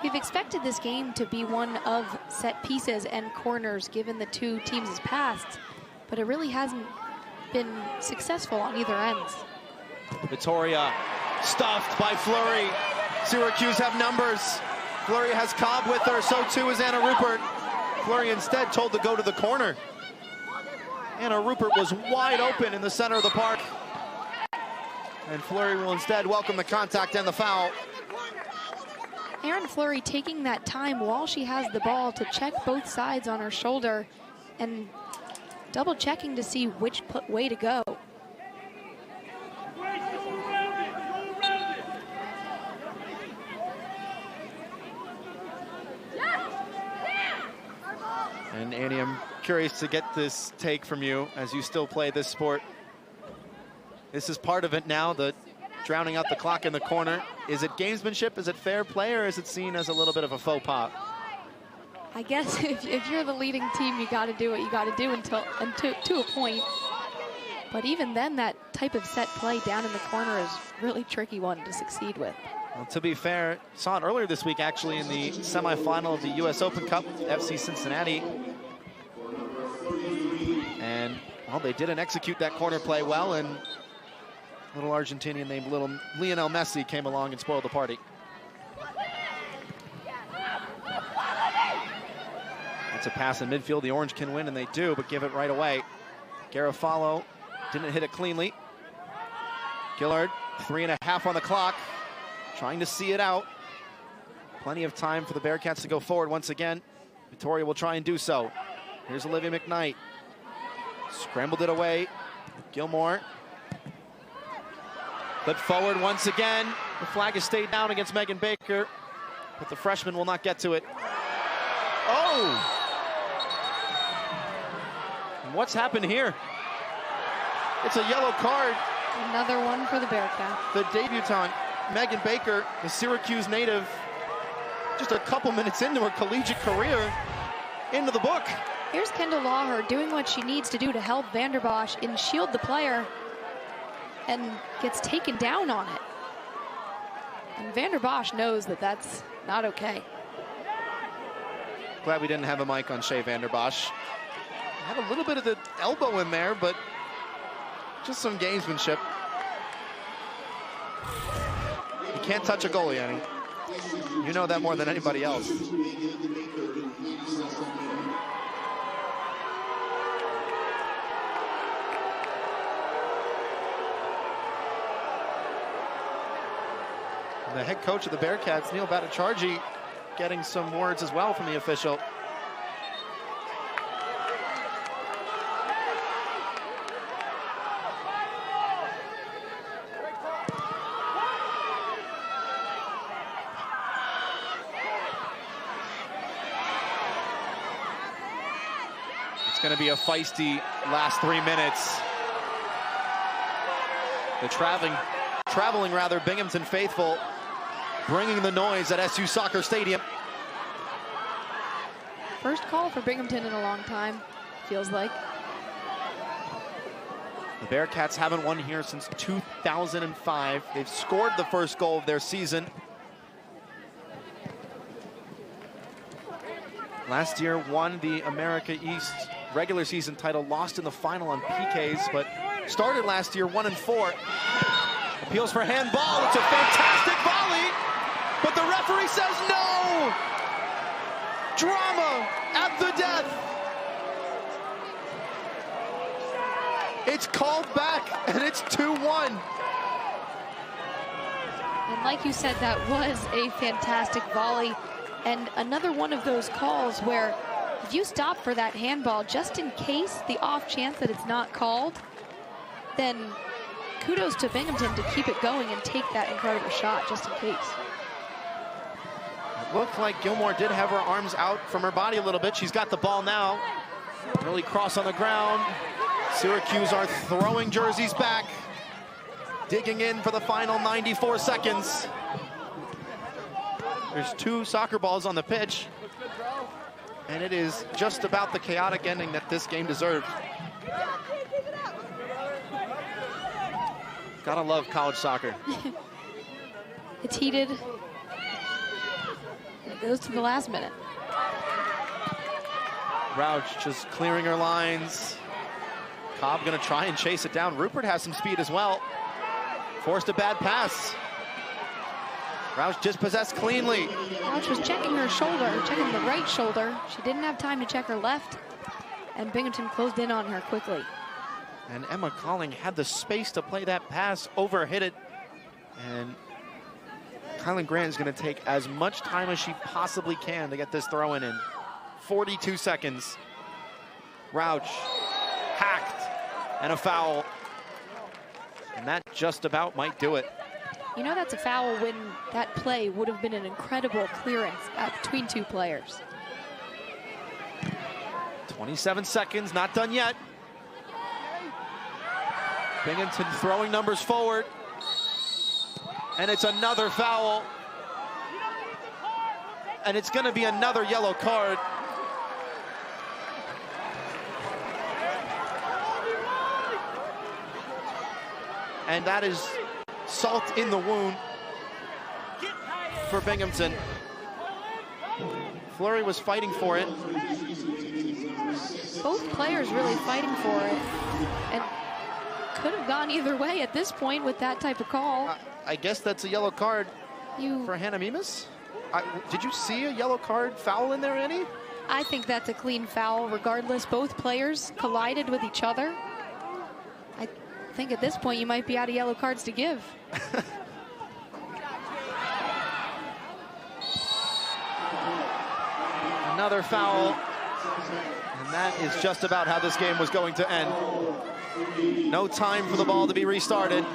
We've expected this game to be one of set pieces and corners, given the two teams' past, but it really hasn't been successful on either ends. Vittoria stuffed by Fleury. Syracuse have numbers. Fleury has Cobb with her, so too is Anna Rupert. Fleury instead told to go to the corner. Anna Rupert was wide open in the center of the park. And Fleury will instead welcome the contact and the foul. Erin Fleury taking that time while she has the ball to check both sides on her shoulder and double checking to see which way to go. And Annie, I'm curious to get this take from you as you still play this sport. This is part of it now, the drowning out the clock in the corner. Is it gamesmanship? Is it fair play? Or is it seen as a little bit of a faux pas? I guess if you're the leading team, you got to do what you got to do to a point. But even then, that type of set play down in the corner is a really tricky one to succeed with. Well, to be fair, saw it earlier this week actually in the semifinal of the US Open Cup, FC Cincinnati. And, well, they didn't execute that corner play well, and little Argentinian named little Lionel Messi came along and spoiled the party. That's a pass in midfield. The Orange can win, and they do, but give it right away. Garofalo didn't hit it cleanly. Gillard, 3.5 on the clock, trying to see it out. Plenty of time for the Bearcats to go forward once again. Vittoria will try and do so. Here's Olivia McKnight. Scrambled it away. Gilmore. But forward once again. The flag has stayed down against Megan Baker, but the freshman will not get to it. Oh! What's happened here? It's a yellow card. Another one for the Bearcats. The debutante, Megan Baker, the Syracuse native, just a couple minutes into her collegiate career, into the book. Here's Kendall Lawher doing what she needs to do to help Vanderbosch and shield the player, and gets taken down on it. And Vanderbosch knows that that's not okay. Glad we didn't have a mic on Shea Vanderbosch. Had a little bit of the elbow in there, but just some gamesmanship. You can't touch a goalie, Annie. You know that more than anybody else. The head coach of the Bearcats, Neil Bhattacharjee, getting some words as well from the official. It's going to be a feisty last 3 minutes. The traveling Binghamton faithful bringing the noise at SU Soccer Stadium. First call for Binghamton in a long time, feels like. The Bearcats haven't won here since 2005. They've scored the first goal of their season. Last year won the America East regular season title, lost in the final on PKs, but started last year 1-4. Appeals for handball. It's a fantastic volley, but the referee says no. Drama at the death. It's called back, and it's 2-1. And like you said, that was a fantastic volley. And another one of those calls where if you stop for that handball, just in case, the off chance that it's not called, then kudos to Binghamton to keep it going and take that incredible shot just in case. It looked like Gilmore did have her arms out from her body a little bit. She's got the ball now. Early cross on the ground. Syracuse are throwing jerseys back. Digging in for the final 94 seconds. There's 2 soccer balls on the pitch. And it is just about the chaotic ending that this game deserved. Gotta love college soccer. It's heated. It goes to the last minute. Rauch just clearing her lines. Cobb gonna try and chase it down. Rupert has some speed as well. Forced a bad pass. Rauch dispossessed cleanly. Rauch was checking her shoulder, checking the right shoulder. She didn't have time to check her left. And Binghamton closed in on her quickly. And Emma Calling had the space to play that pass, overhit it. And Kylan Grant is going to take as much time as she possibly can to get this throw in 42 seconds. Rauch hacked and a foul. And that just about might do it. You know that's a foul when that play would have been an incredible clearance between 2 players. 27 seconds, not done yet. Binghamton throwing numbers forward. And it's another foul. And it's going to be another yellow card. And that is salt in the wound for Binghamton. Fleury was fighting for it. Both players really fighting for it. And could have gone either way at this point with that type of call. I guess that's a yellow card for Hannah Mimas. Did you see a yellow card foul in there, Annie? I think that's a clean foul regardless. Both players collided with each other. I think at this point you might be out of yellow cards to give. Another foul. And that is just about how this game was going to end. No time for the ball to be restarted.